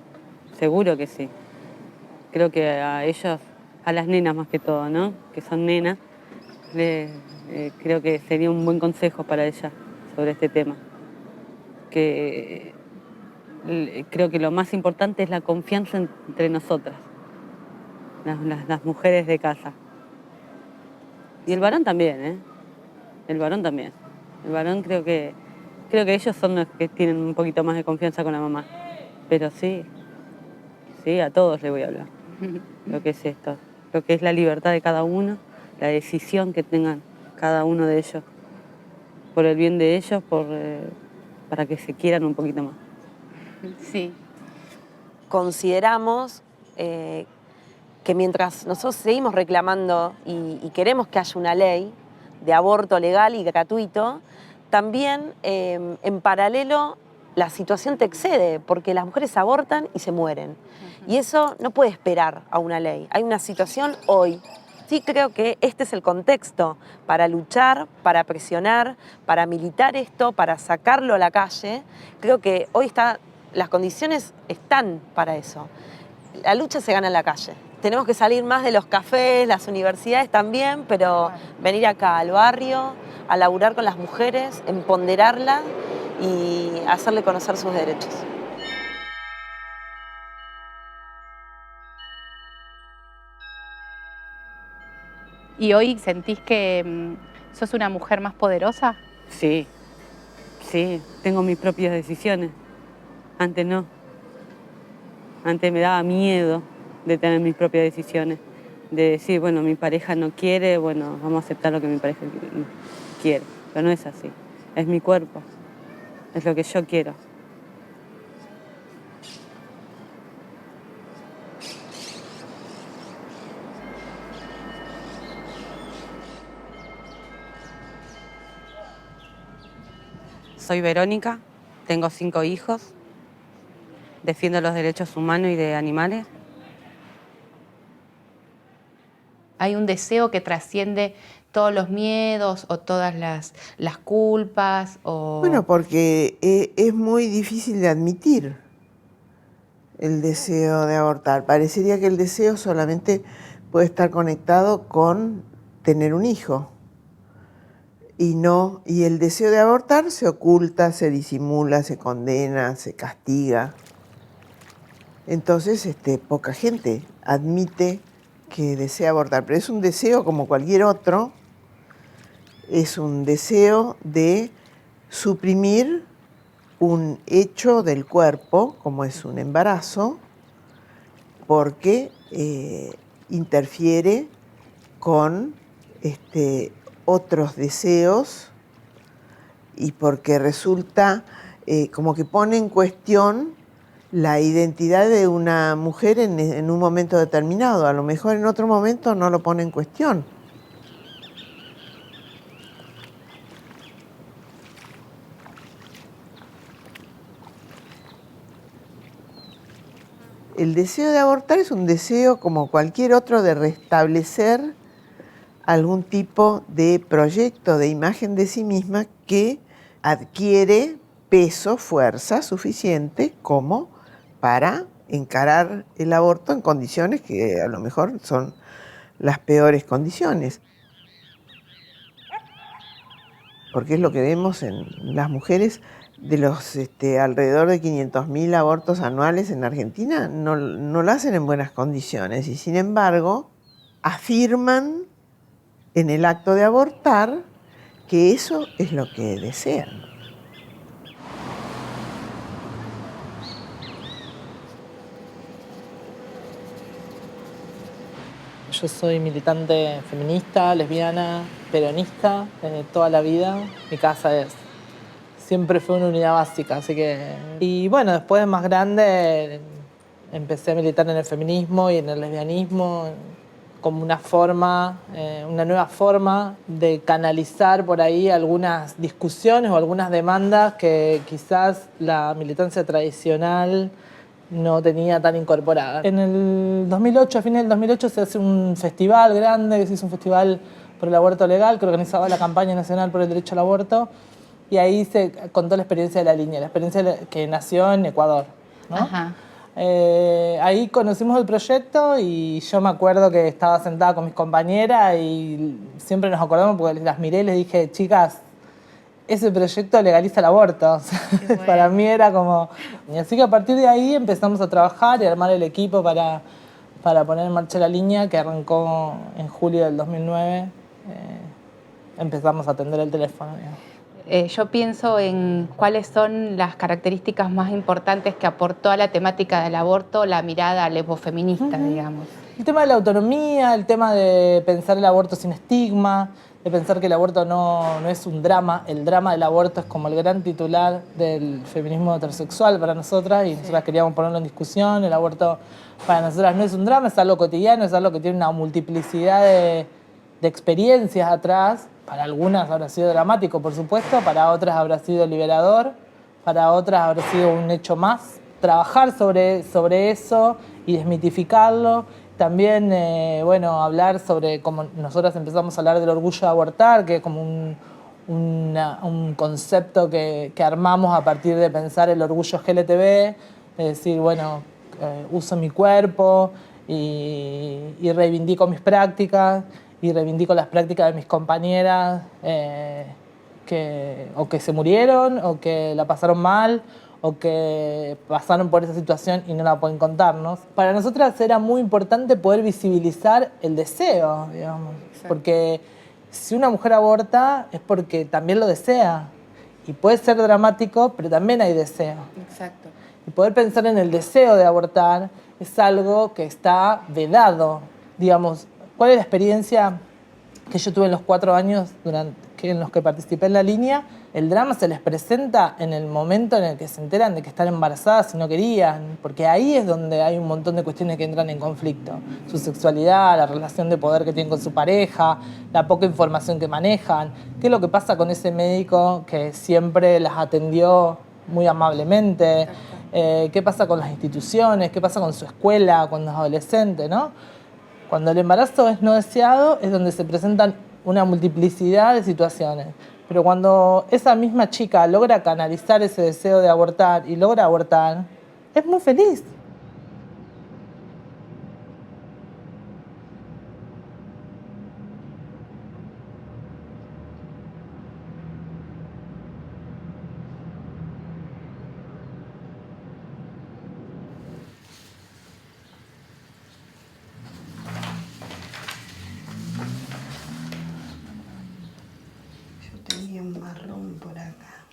seguro que sí. Creo que a ellos, a las nenas más que todo, ¿no? Que son nenas, creo que sería un buen consejo para ellas sobre este tema. Creo que lo más importante es la confianza entre nosotras, las mujeres de casa. Y el varón también, ¿eh? El varón también. El varón creo que ellos son los que tienen un poquito más de confianza con la mamá. Pero sí, a todos les voy a hablar. Lo que es esto, lo que es la libertad de cada uno, la decisión que tengan cada uno de ellos, por el bien de ellos, para que se quieran un poquito más. Sí. Consideramos que mientras nosotros seguimos reclamando y queremos que haya una ley de aborto legal y gratuito, también en paralelo la situación te excede, porque las mujeres abortan y se mueren. Y eso no puede esperar a una ley. Hay una situación hoy. Sí creo que este es el contexto para luchar, para presionar, para militar esto, para sacarlo a la calle. Creo que hoy las condiciones están para eso. La lucha se gana en la calle. Tenemos que salir más de los cafés, las universidades también, pero venir acá al barrio, a laburar con las mujeres, empoderarlas y hacerle conocer sus derechos. ¿Y hoy sentís que sos una mujer más poderosa? Sí, tengo mis propias decisiones. Antes no. Antes me daba miedo de tener mis propias decisiones. De decir, bueno, mi pareja no quiere, bueno, vamos a aceptar lo que mi pareja quiere. Pero no es así. Es mi cuerpo. Es lo que yo quiero. Soy Verónica, tengo 5 hijos, defiendo los derechos humanos y de animales. Hay un deseo que trasciende todos los miedos o todas las culpas o... Bueno, porque es muy difícil de admitir el deseo de abortar. Parecería que el deseo solamente puede estar conectado con tener un hijo. Y no, y el deseo de abortar se oculta, se disimula, se condena, se castiga. Entonces, poca gente admite que desea abortar, pero es un deseo como cualquier otro, es un deseo de suprimir un hecho del cuerpo, como es un embarazo, porque interfiere con otros deseos y porque resulta como que pone en cuestión la identidad de una mujer en un momento determinado. A lo mejor en otro momento no lo pone en cuestión. El deseo de abortar es un deseo como cualquier otro de restablecer algún tipo de proyecto, de imagen de sí misma que adquiere peso, fuerza suficiente como para encarar el aborto en condiciones que a lo mejor son las peores condiciones. Porque es lo que vemos en las mujeres. De los alrededor de 500.000 abortos anuales en Argentina, no lo hacen en buenas condiciones y sin embargo afirman en el acto de abortar que eso es lo que desean. Yo soy militante feminista, lesbiana, peronista desde toda la vida. Mi casa siempre fue una unidad básica, así que... Y bueno, después de más grande empecé a militar en el feminismo y en el lesbianismo como una forma, una nueva forma de canalizar por ahí algunas discusiones o algunas demandas que quizás la militancia tradicional no tenía tan incorporada. En el 2008, a fines del 2008, se hace un festival grande, que se hizo un festival por el aborto legal, que organizaba la Campaña Nacional por el Derecho al Aborto, y ahí se contó la experiencia de la línea, la experiencia que nació en Ecuador, ¿no? Ajá. Ahí conocimos el proyecto y yo me acuerdo que estaba sentada con mis compañeras y siempre nos acordamos porque las miré y les dije, chicas, ese proyecto legaliza el aborto. Bueno. Para mí era como... Y así que a partir de ahí empezamos a trabajar y a armar el equipo para poner en marcha la línea que arrancó en julio del 2009. Empezamos a atender el teléfono. Yo pienso en cuáles son las características más importantes que aportó a la temática del aborto la mirada lesbofeminista, digamos. El tema de la autonomía, el tema de pensar el aborto sin estigma, de pensar que el aborto no es un drama. El drama del aborto es como el gran titular del feminismo heterosexual para nosotras y nosotras queríamos ponerlo en discusión. El aborto para nosotras no es un drama, es algo cotidiano, es algo que tiene una multiplicidad de experiencias atrás. Para algunas habrá sido dramático, por supuesto, para otras habrá sido liberador, para otras habrá sido un hecho más. Trabajar sobre eso y desmitificarlo. También, bueno, hablar sobre cómo nosotras empezamos a hablar del orgullo de abortar, que es como un concepto que armamos a partir de pensar el orgullo LGTB, de decir, bueno, uso mi cuerpo y reivindico mis prácticas y reivindico las prácticas de mis compañeras que se murieron o que la pasaron mal o que pasaron por esa situación y no la pueden contarnos. Para nosotras era muy importante poder visibilizar el deseo, digamos. Exacto. Porque si una mujer aborta es porque también lo desea. Y puede ser dramático, pero también hay deseo. Exacto. Y poder pensar en el deseo de abortar es algo que está vedado. Digamos, ¿cuál es la experiencia que yo tuve en los 4 años en los que participé en la línea? El drama se les presenta en el momento en el que se enteran de que están embarazadas y no querían, porque ahí es donde hay un montón de cuestiones que entran en conflicto. Su sexualidad, la relación de poder que tienen con su pareja, la poca información que manejan. ¿Qué es lo que pasa con ese médico que siempre las atendió muy amablemente? ¿Qué pasa con las instituciones? ¿Qué pasa con su escuela cuando es adolescente, no? Cuando el embarazo es no deseado es donde se presentan una multiplicidad de situaciones. Pero cuando esa misma chica logra canalizar ese deseo de abortar y logra abortar, es muy feliz. Tenía un marrón por acá.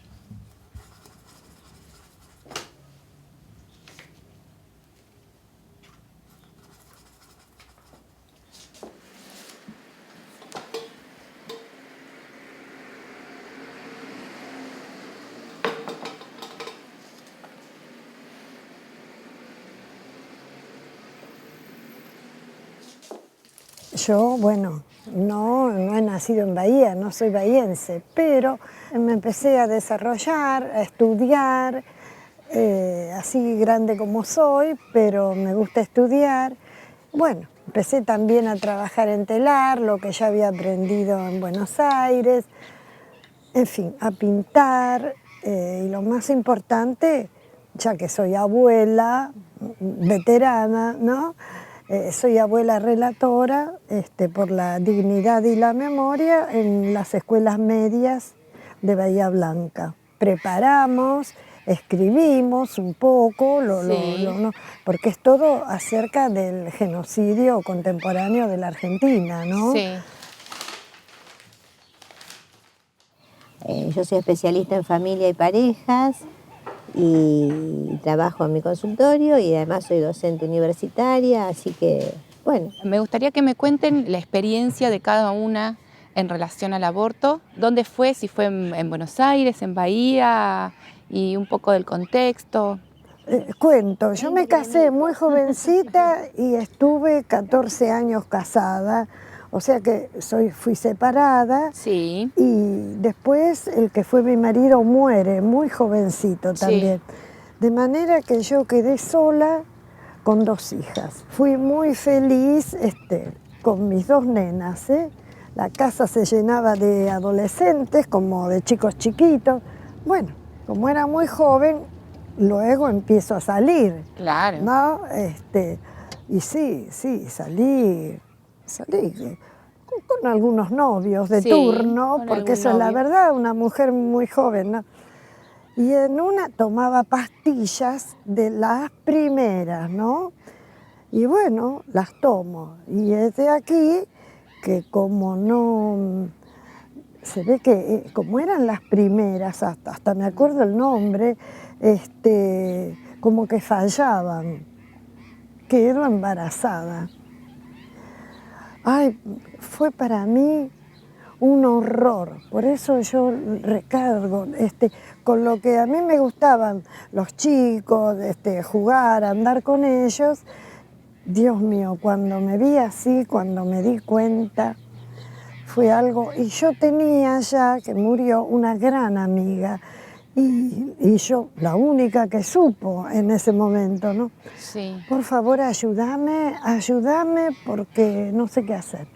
Yo, bueno, no he nacido en Bahía, no soy bahiense, pero me empecé a desarrollar, a estudiar, así grande como soy, pero me gusta estudiar. Bueno, empecé también a trabajar en telar, lo que ya había aprendido en Buenos Aires, en fin, a pintar, y lo más importante, ya que soy abuela, veterana, ¿no? Soy abuela relatora por la dignidad y la memoria en las escuelas medias de Bahía Blanca. Preparamos, escribimos un poco, ¿no? Porque es todo acerca del genocidio contemporáneo de la Argentina, ¿no? Sí. Yo soy especialista en familia y parejas y trabajo en mi consultorio y además soy docente universitaria, así que, bueno. Me gustaría que me cuenten la experiencia de cada una en relación al aborto. ¿Dónde fue? Si fue en Buenos Aires, en Bahía, y un poco del contexto. Cuento, yo me casé muy jovencita y estuve 14 años casada, o sea que fui separada. Sí. Y después el que fue mi marido muere muy jovencito también. Sí. De manera que yo quedé sola con 2 hijas. Fui muy feliz con mis 2 nenas. La casa se llenaba de adolescentes, como de chicos chiquitos. Bueno, como era muy joven, luego empiezo a salir. Claro. ¿No? Y sí, salí con algunos novios de turno, porque esa es la verdad, una mujer muy joven, ¿no? Y en una tomaba pastillas de las primeras, ¿no? Y bueno, las tomo. Y es de aquí que como no... Se ve que como eran las primeras, hasta me acuerdo el nombre, como que fallaban. Quedo embarazada. Ay, fue para mí un horror, por eso yo recargo con lo que a mí me gustaban los chicos, jugar, andar con ellos. Dios mío, cuando me vi así, cuando me di cuenta, fue algo, y yo tenía ya, que murió, una gran amiga, y yo, la única que supo en ese momento, ¿no? Sí. Por favor, ayúdame, porque no sé qué hacer.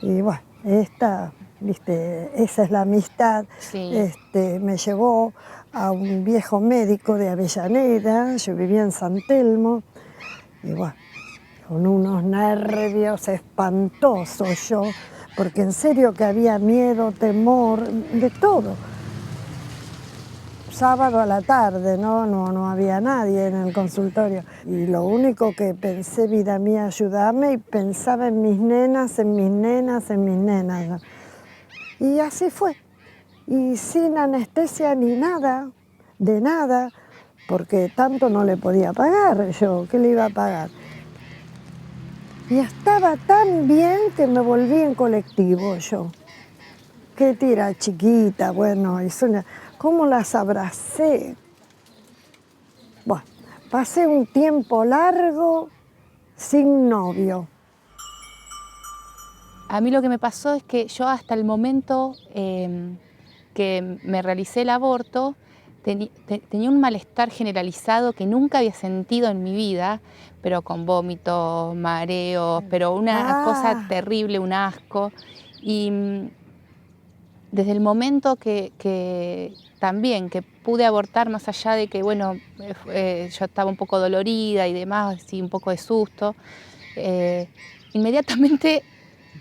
Y bueno, esa es la amistad. Sí. Me llevó a un viejo médico de Avellaneda, yo vivía en San Telmo, y bueno, con unos nervios espantosos yo, porque en serio que había miedo, temor, de todo. Sábado a la tarde, no había nadie en el consultorio. Y lo único que pensé, vida mía, ayúdame, y pensaba en mis nenas, en mis nenas, en mis nenas. Y así fue. Y sin anestesia ni nada, de nada, porque tanto no le podía pagar yo, ¿qué le iba a pagar? Y estaba tan bien que me volví en colectivo yo. Qué tira chiquita, bueno, y cómo las abracé. Bueno, pasé un tiempo largo sin novio. A mí lo que me pasó es que yo hasta el momento que me realicé el aborto tenía un malestar generalizado que nunca había sentido en mi vida, pero con vómitos, mareos, pero una cosa terrible, un asco. Y desde el momento que también que pude abortar, más allá de que, bueno, yo estaba un poco dolorida y demás, sí, un poco de susto, inmediatamente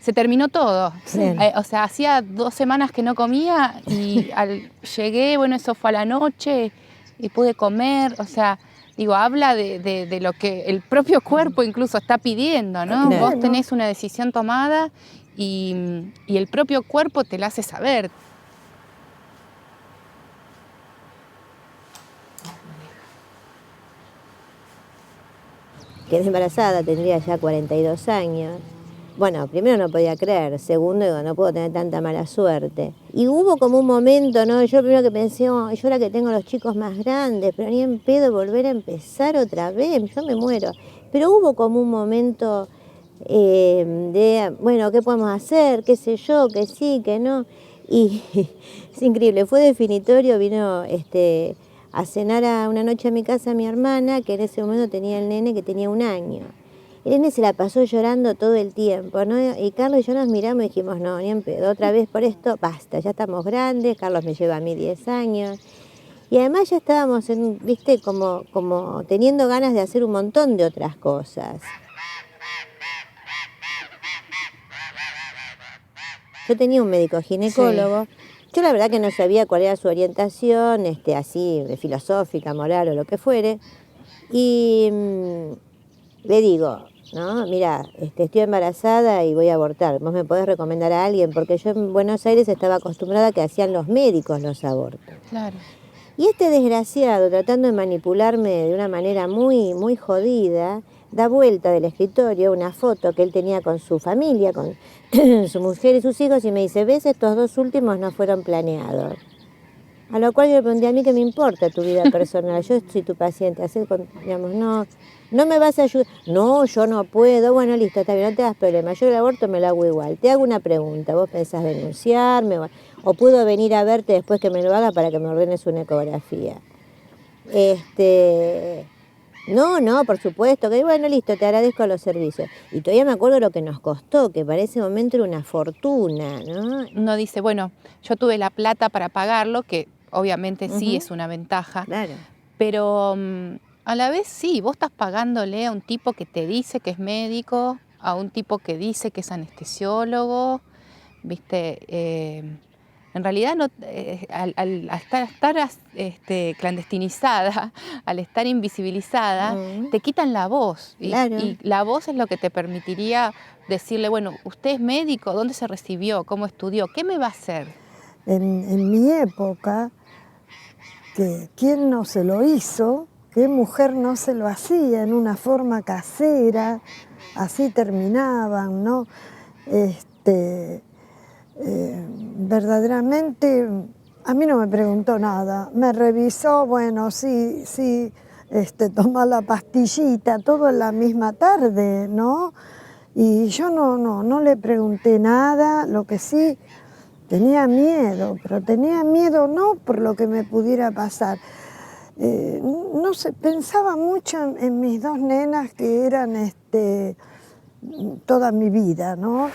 se terminó todo. Sí. O sea, hacía 2 semanas que no comía y llegué, bueno, eso fue a la noche y pude comer, o sea, digo, habla de lo que el propio cuerpo incluso está pidiendo, ¿no? Claro. Vos tenés una decisión tomada y el propio cuerpo te la hace saber. Quedé embarazada, tendría ya 42 años. Bueno, primero no podía creer, segundo digo, no puedo tener tanta mala suerte. Y hubo como un momento, ¿no? Yo primero que pensé, oh, yo ahora que tengo los chicos más grandes, pero ni en pedo volver a empezar otra vez, yo me muero. Pero hubo como un momento bueno, ¿qué podemos hacer? ¿Qué sé yo? ¿Que sí? ¿Que no? Y es increíble, fue definitorio, vino a cenar a una noche a mi casa mi hermana, que en ese momento tenía el nene que tenía 1 año. El nene se la pasó llorando todo el tiempo, ¿no? Y Carlos y yo nos miramos y dijimos, no, ni en pedo, otra vez por esto, basta, ya estamos grandes, Carlos me lleva a mí 10 años. Y además ya estábamos, viste, como teniendo ganas de hacer un montón de otras cosas. Yo tenía un médico ginecólogo. Sí. Yo la verdad que no sabía cuál era su orientación, así, filosófica, moral o lo que fuere. Y le digo, no, mira, estoy embarazada y voy a abortar. ¿Vos me podés recomendar a alguien? Porque yo en Buenos Aires estaba acostumbrada a que hacían los médicos los abortos. Claro. Y este desgraciado, tratando de manipularme de una manera muy, muy jodida, da vuelta del escritorio una foto que él tenía con su familia, con su mujer y sus hijos, y me dice, ¿ves? Estos 2 últimos no fueron planeados. A lo cual yo le pregunté, a mí qué me importa tu vida personal, yo soy tu paciente, así, digamos, no me vas a ayudar. No, yo no puedo. Bueno, listo, está bien, no te das problema. Yo el aborto me lo hago igual. Te hago una pregunta, ¿vos pensás denunciarme? O puedo venir a verte después que me lo haga para que me ordenes una ecografía. No, por supuesto, que bueno, listo, te agradezco los servicios. Y todavía me acuerdo lo que nos costó, que para ese momento era una fortuna, ¿no? Uno dice, bueno, yo tuve la plata para pagarlo, que obviamente sí es una ventaja. Claro. Pero a la vez sí, vos estás pagándole a un tipo que te dice que es médico, a un tipo que dice que es anestesiólogo, ¿viste? En realidad, no, al estar clandestinizada, al estar invisibilizada, te quitan la voz. Claro. Y la voz es lo que te permitiría decirle, bueno, usted es médico, ¿dónde se recibió? ¿Cómo estudió? ¿Qué me va a hacer? En mi época, ¿quién no se lo hizo? ¿Qué mujer no se lo hacía en una forma casera? Así terminaban, ¿no? Verdaderamente, a mí no me preguntó nada. Me revisó, bueno, sí, toma la pastillita, todo en la misma tarde, ¿no? Y yo no le pregunté nada, lo que sí tenía miedo, pero tenía miedo no por lo que me pudiera pasar. No sé, pensaba mucho en mis 2 nenas que eran toda mi vida, ¿no?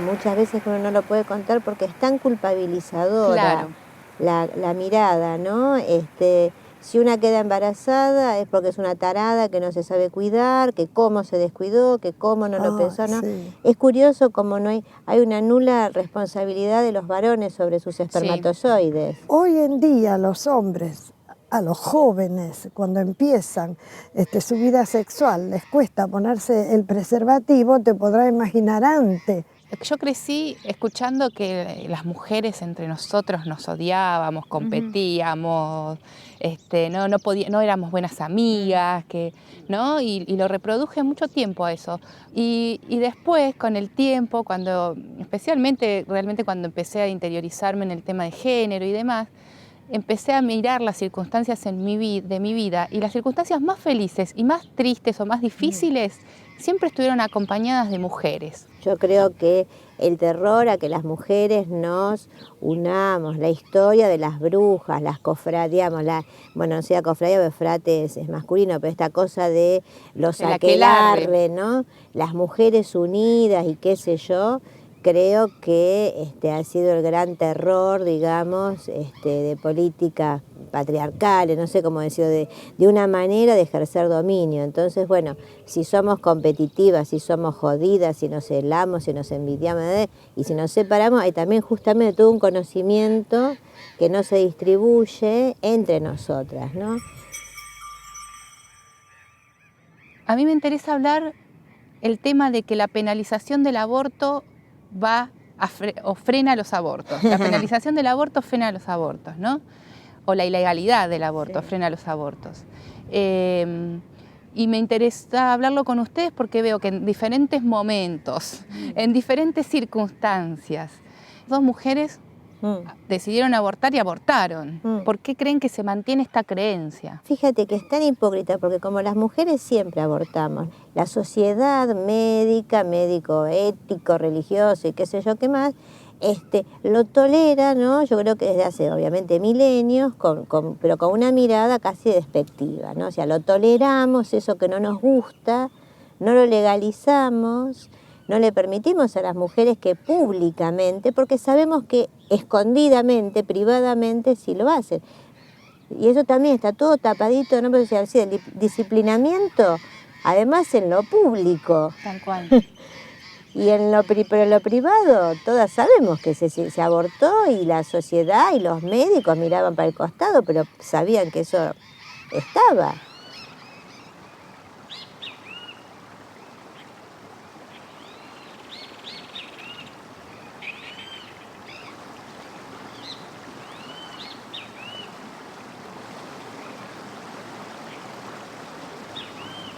Muchas veces uno no lo puede contar porque es tan culpabilizadora la mirada, ¿no? Si una queda embarazada es porque es una tarada que no se sabe cuidar, que cómo se descuidó, que cómo no lo pensó, ¿no? Sí. Es curioso como no hay una nula responsabilidad de los varones sobre sus espermatozoides. Sí. Hoy en día los hombres, a los jóvenes, cuando empiezan su vida sexual, les cuesta ponerse el preservativo, te podrás imaginar antes. Yo crecí escuchando que las mujeres entre nosotros nos odiábamos, competíamos, no éramos buenas amigas, ¿no? Y lo reproduje mucho tiempo a eso. Y después, con el tiempo, especialmente realmente cuando empecé a interiorizarme en el tema de género y demás, empecé a mirar las circunstancias de mi vida, y las circunstancias más felices y más tristes o más difíciles siempre estuvieron acompañadas de mujeres. Yo creo que el terror a que las mujeres nos unamos, la historia de las brujas, las cofradías, no sea cofradía, porque frates es masculino, pero esta cosa de los aquelarre, ¿no? Las mujeres unidas y qué sé yo, creo que ha sido el gran terror, digamos, de políticas patriarcales, no sé cómo decirlo, de una manera de ejercer dominio. Entonces, bueno, si somos competitivas, si somos jodidas, si nos celamos, si nos envidiamos, y si nos separamos, hay también justamente todo un conocimiento que no se distribuye entre nosotras, ¿no? A mí me interesa hablar el tema de que la penalización del aborto o frena los abortos. La penalización del aborto frena los abortos, ¿no? O la ilegalidad del aborto frena los abortos. Y me interesa hablarlo con ustedes porque veo que en diferentes momentos, en diferentes circunstancias, 2 mujeres decidieron abortar y abortaron. ¿Por qué creen que se mantiene esta creencia? Fíjate que es tan hipócrita porque como las mujeres siempre abortamos, la sociedad médica, médico ético, religioso y qué sé yo qué más, lo tolera, ¿no? Yo creo que desde hace obviamente milenios, pero con una mirada casi despectiva, ¿no? O sea, lo toleramos, eso que no nos gusta, no lo legalizamos, no le permitimos a las mujeres que públicamente, porque sabemos que escondidamente, privadamente, sí lo hacen. Y eso también está todo tapadito, ¿no? Pero así, el disciplinamiento, además en lo público. Tal cual. Y pero en lo privado, todas sabemos que se abortó y la sociedad y los médicos miraban para el costado, pero sabían que eso estaba.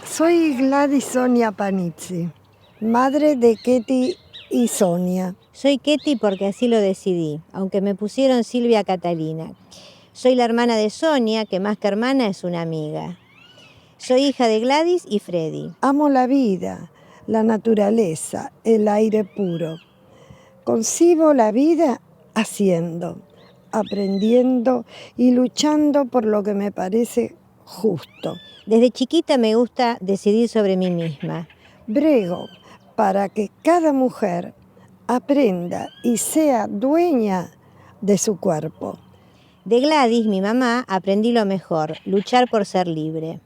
Soy Gladys Sonia Panizzi, madre de Ketty y Sonia. Soy Ketty porque así lo decidí, aunque me pusieron Silvia Catalina. Soy la hermana de Sonia, que más que hermana es una amiga. Soy hija de Gladys y Freddy. Amo la vida, la naturaleza, el aire puro. Concibo la vida haciendo, aprendiendo y luchando por lo que me parece justo. Desde chiquita me gusta decidir sobre mí misma. Brego para que cada mujer aprenda y sea dueña de su cuerpo. De Gladys, mi mamá, aprendí lo mejor, luchar por ser libre.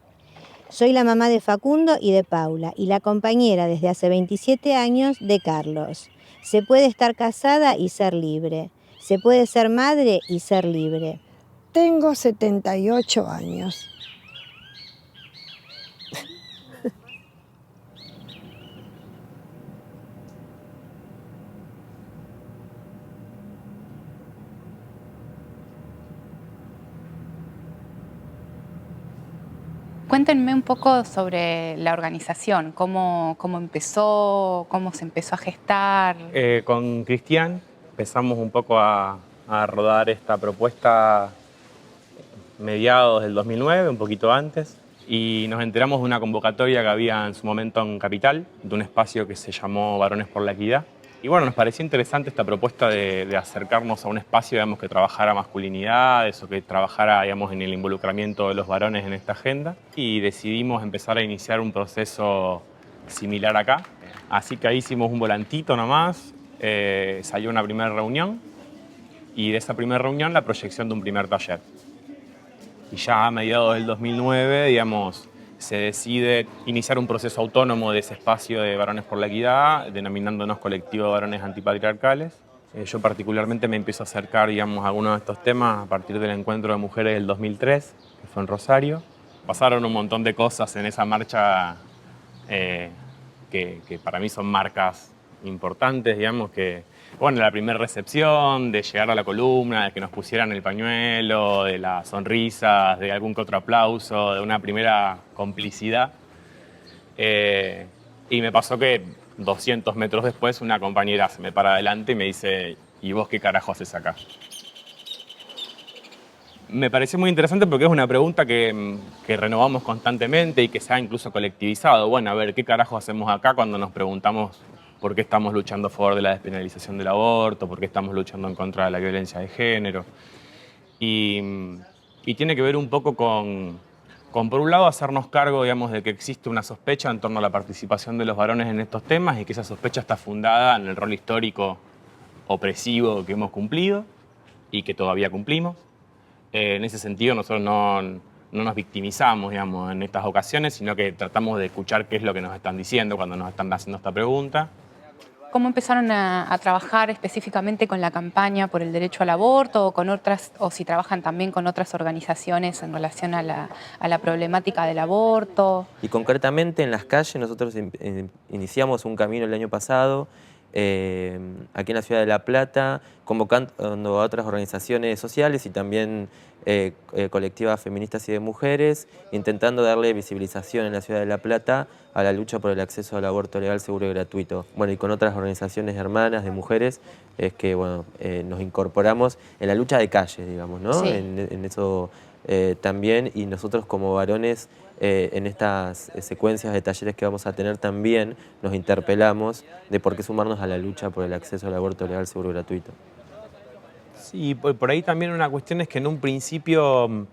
Soy la mamá de Facundo y de Paula y la compañera desde hace 27 años de Carlos. Se puede estar casada y ser libre. Se puede ser madre y ser libre. Tengo 78 años. Cuéntenme un poco sobre la organización, cómo empezó, cómo se empezó a gestar. Con Cristian empezamos un poco a rodar esta propuesta mediados del 2009, un poquito antes, y nos enteramos de una convocatoria que había en su momento en Capital, de un espacio que se llamó Varones por la Equidad. Y bueno, nos pareció interesante esta propuesta de acercarnos a un espacio, digamos, que trabajara masculinidades o que trabajara, digamos, en el involucramiento de los varones en esta agenda. Y decidimos empezar a iniciar un proceso similar acá. Así que ahí hicimos un volantito nomás, salió una primera reunión y de esa primera reunión la proyección de un primer taller. Y ya a mediados del 2009, digamos, se decide iniciar un proceso autónomo de ese espacio de Varones por la Equidad, denominándonos Colectivo de Varones Antipatriarcales. Yo particularmente me empiezo a acercar, digamos, a algunos de estos temas a partir del encuentro de mujeres del 2003, que fue en Rosario. Pasaron un montón de cosas en esa marcha que para mí son marcas importantes, digamos, que, bueno, la primera recepción, de llegar a la columna, de que nos pusieran el pañuelo, de las sonrisas, de algún que otro aplauso, de una primera complicidad. Y me pasó que 200 metros después una compañera se me para adelante y me dice, ¿y vos qué carajo haces acá? Me pareció muy interesante porque es una pregunta que renovamos constantemente y que se ha incluso colectivizado. Bueno, a ver, ¿qué carajo hacemos acá cuando nos preguntamos por qué estamos luchando a favor de la despenalización del aborto, por qué estamos luchando en contra de la violencia de género? Y tiene que ver un poco con, por un lado, hacernos cargo, digamos, de que existe una sospecha en torno a la participación de los varones en estos temas y que esa sospecha está fundada en el rol histórico opresivo que hemos cumplido y que todavía cumplimos. En ese sentido, nosotros no nos victimizamos, digamos, en estas ocasiones, sino que tratamos de escuchar qué es lo que nos están diciendo cuando nos están haciendo esta pregunta. ¿Cómo empezaron a trabajar específicamente con la campaña por el derecho al aborto o con otras, o si trabajan también con otras organizaciones en relación a la problemática del aborto? Y concretamente en las calles nosotros iniciamos un camino el año pasado aquí en la ciudad de La Plata, convocando a otras organizaciones sociales y también colectivas feministas y de mujeres, intentando darle visibilización en la ciudad de La Plata a la lucha por el acceso al aborto legal, seguro y gratuito. Bueno, y con otras organizaciones hermanas de mujeres es que bueno, nos incorporamos en la lucha de calle, digamos, ¿no? Sí. En eso también, y nosotros como varones en estas secuencias de talleres que vamos a tener también nos interpelamos de por qué sumarnos a la lucha por el acceso al aborto legal, seguro y gratuito. Sí, por ahí también una cuestión es que en un principio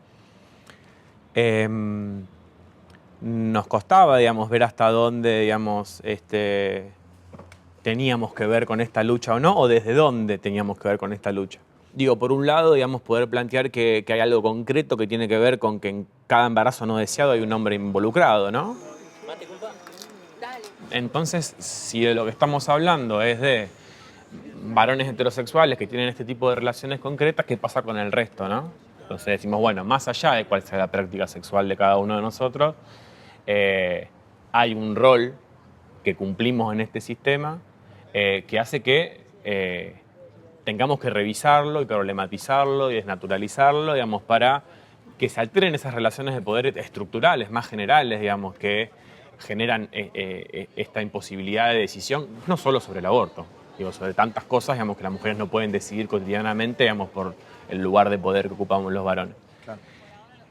nos costaba, digamos, ver hasta dónde, digamos, teníamos que ver con esta lucha o no, o desde dónde teníamos que ver con esta lucha. Digo, por un lado, digamos, poder plantear que hay algo concreto que tiene que ver con que en cada embarazo no deseado hay un hombre involucrado, ¿no? Entonces, si de lo que estamos hablando es de varones heterosexuales que tienen este tipo de relaciones concretas, ¿qué pasa con el resto, no? Entonces decimos, bueno, más allá de cuál sea la práctica sexual de cada uno de nosotros, hay un rol que cumplimos en este sistema que hace que tengamos que revisarlo y problematizarlo y desnaturalizarlo, digamos, para que se alteren esas relaciones de poder estructurales, más generales, digamos, que generan esta imposibilidad de decisión, no solo sobre el aborto, digo, sobre tantas cosas, digamos, que las mujeres no pueden decidir cotidianamente, digamos, por el lugar de poder que ocupamos los varones. Claro.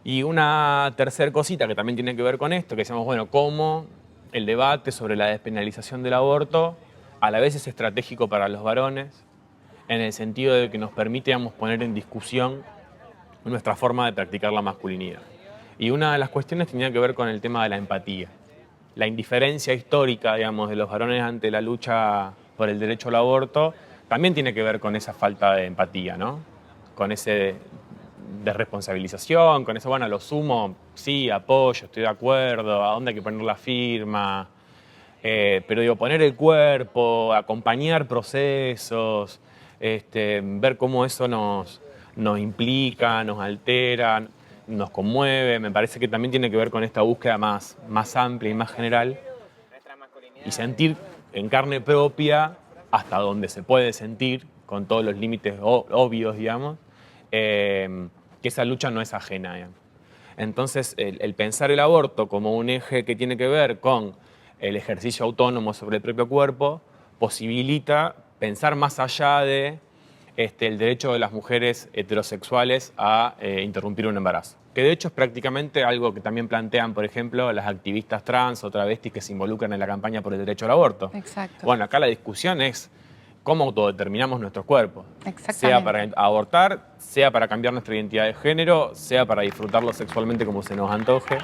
Y una tercera cosita que también tiene que ver con esto, que decimos, bueno, cómo el debate sobre la despenalización del aborto a la vez es estratégico para los varones, en el sentido de que nos permite, digamos, poner en discusión nuestra forma de practicar la masculinidad. Y una de las cuestiones tenía que ver con el tema de la empatía. La indiferencia histórica, digamos, de los varones ante la lucha por el derecho al aborto también tiene que ver con esa falta de empatía, ¿no? Con ese desresponsabilización, con eso, bueno, a lo sumo, sí, apoyo, estoy de acuerdo, a dónde hay que poner la firma, pero digo, poner el cuerpo, acompañar procesos, ver cómo eso nos implica, nos altera, nos conmueve, me parece que también tiene que ver con esta búsqueda más amplia y más general y sentir en carne propia, hasta donde se puede sentir, con todos los límites obvios, digamos, que esa lucha no es ajena, digamos. Entonces, el pensar el aborto como un eje que tiene que ver con el ejercicio autónomo sobre el propio cuerpo posibilita pensar más allá de el derecho de las mujeres heterosexuales a interrumpir un embarazo. Que de hecho es prácticamente algo que también plantean, por ejemplo, las activistas trans o travestis que se involucran en la campaña por el derecho al aborto. Exacto. Bueno, acá la discusión es cómo autodeterminamos nuestros cuerpos. Exactamente. Sea para abortar, sea para cambiar nuestra identidad de género, sea para disfrutarlo sexualmente como se nos antoje.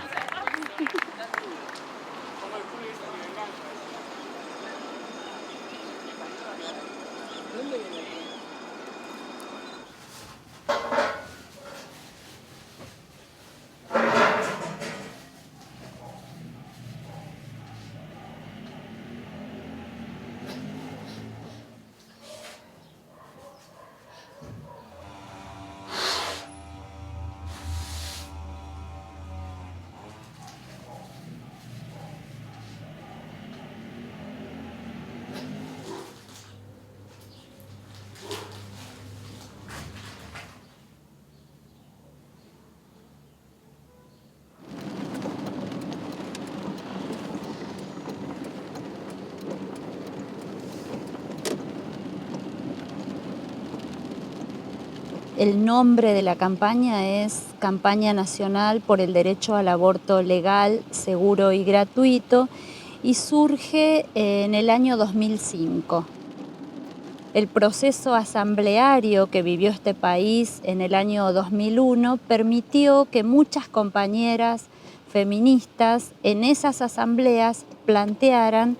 El nombre de la campaña es Campaña Nacional por el Derecho al Aborto Legal, Seguro y Gratuito y surge en el año 2005. El proceso asambleario que vivió este país en el año 2001 permitió que muchas compañeras feministas en esas asambleas plantearan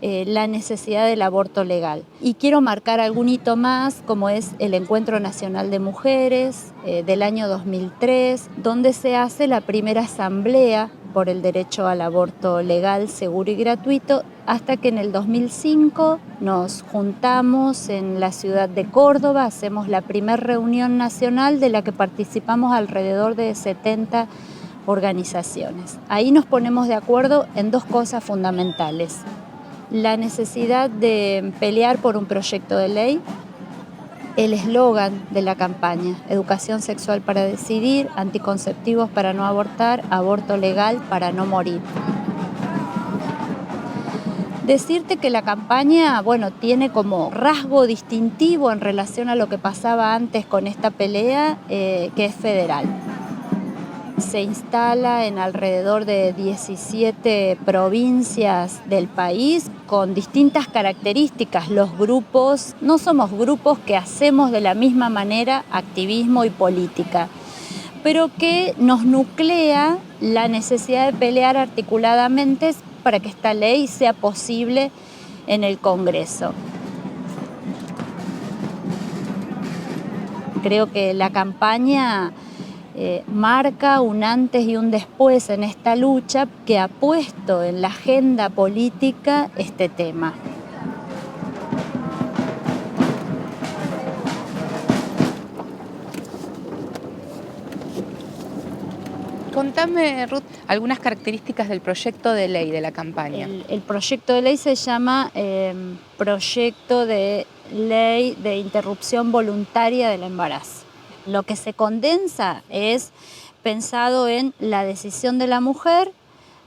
la necesidad del aborto legal. Y quiero marcar algún hito más, como es el Encuentro Nacional de Mujeres del año 2003, donde se hace la primera asamblea por el derecho al aborto legal, seguro y gratuito, hasta que en el 2005 nos juntamos en la ciudad de Córdoba, hacemos la primera reunión nacional de la que participamos alrededor de 70 organizaciones. Ahí nos ponemos de acuerdo en dos cosas fundamentales. la necesidad de pelear por un proyecto de ley, el eslogan de la campaña: educación sexual para decidir, anticonceptivos para no abortar, aborto legal para no morir. Decirte que la campaña, bueno, tiene como rasgo distintivo en relación a lo que pasaba antes con esta pelea, que es federal. Se instala en alrededor de 17 provincias del país con distintas características. Los grupos, no somos grupos que hacemos de la misma manera activismo y política, pero que nos nuclea la necesidad de pelear articuladamente para que esta ley sea posible en el Congreso. Creo que la campaña marca un antes y un después en esta lucha que ha puesto en la agenda política este tema. Contame, Ruth, algunas características del proyecto de ley de la campaña. El proyecto de ley se llama Proyecto de Ley de Interrupción Voluntaria del Embarazo. Lo que se condensa es pensado en la decisión de la mujer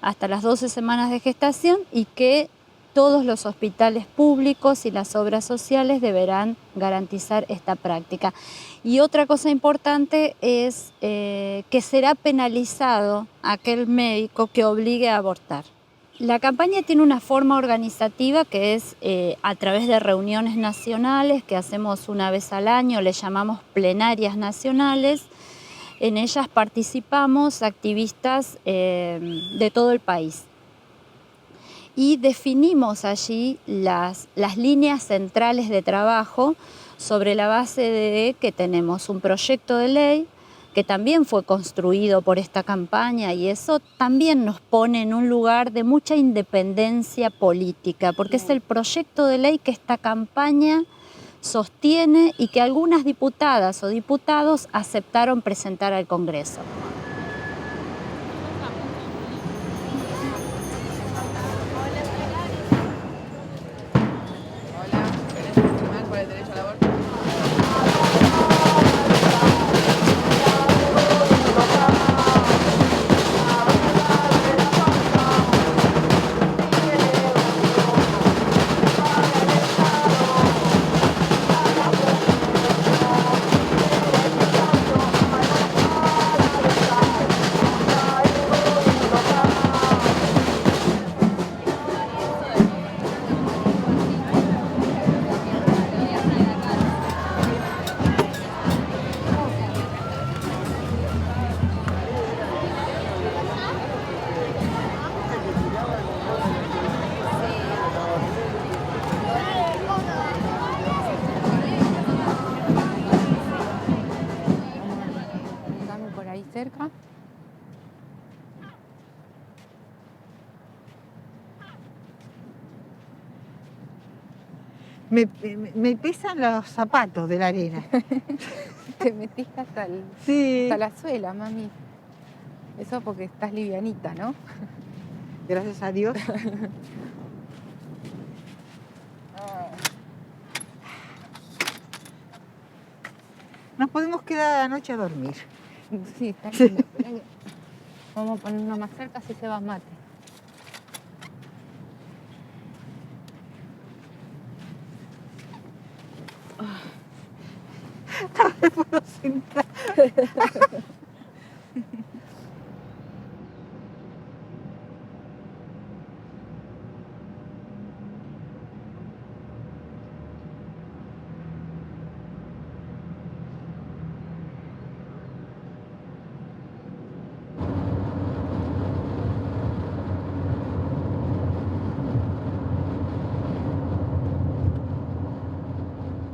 hasta las 12 semanas de gestación y que todos los hospitales públicos y las obras sociales deberán garantizar esta práctica. Y otra cosa importante es que será penalizado aquel médico que obligue a abortar. La campaña tiene una forma organizativa que es a través de reuniones nacionales que hacemos una vez al año, le llamamos plenarias nacionales. En ellas participamos activistas de todo el país. Y definimos allí las líneas centrales de trabajo sobre la base de que tenemos un proyecto de ley que también fue construido por esta campaña y eso también nos pone en un lugar de mucha independencia política, porque es el proyecto de ley que esta campaña sostiene y que algunas diputadas o diputados aceptaron presentar al Congreso. Cerca. Me pesan los zapatos de la arena. Te metiste hasta la suela, mami. Eso porque estás livianita, ¿no? Gracias a Dios. Nos podemos quedar la noche a dormir. Sí, está lindo. Vamos a ponernos más cerca si se va mate. No me puedo sentar.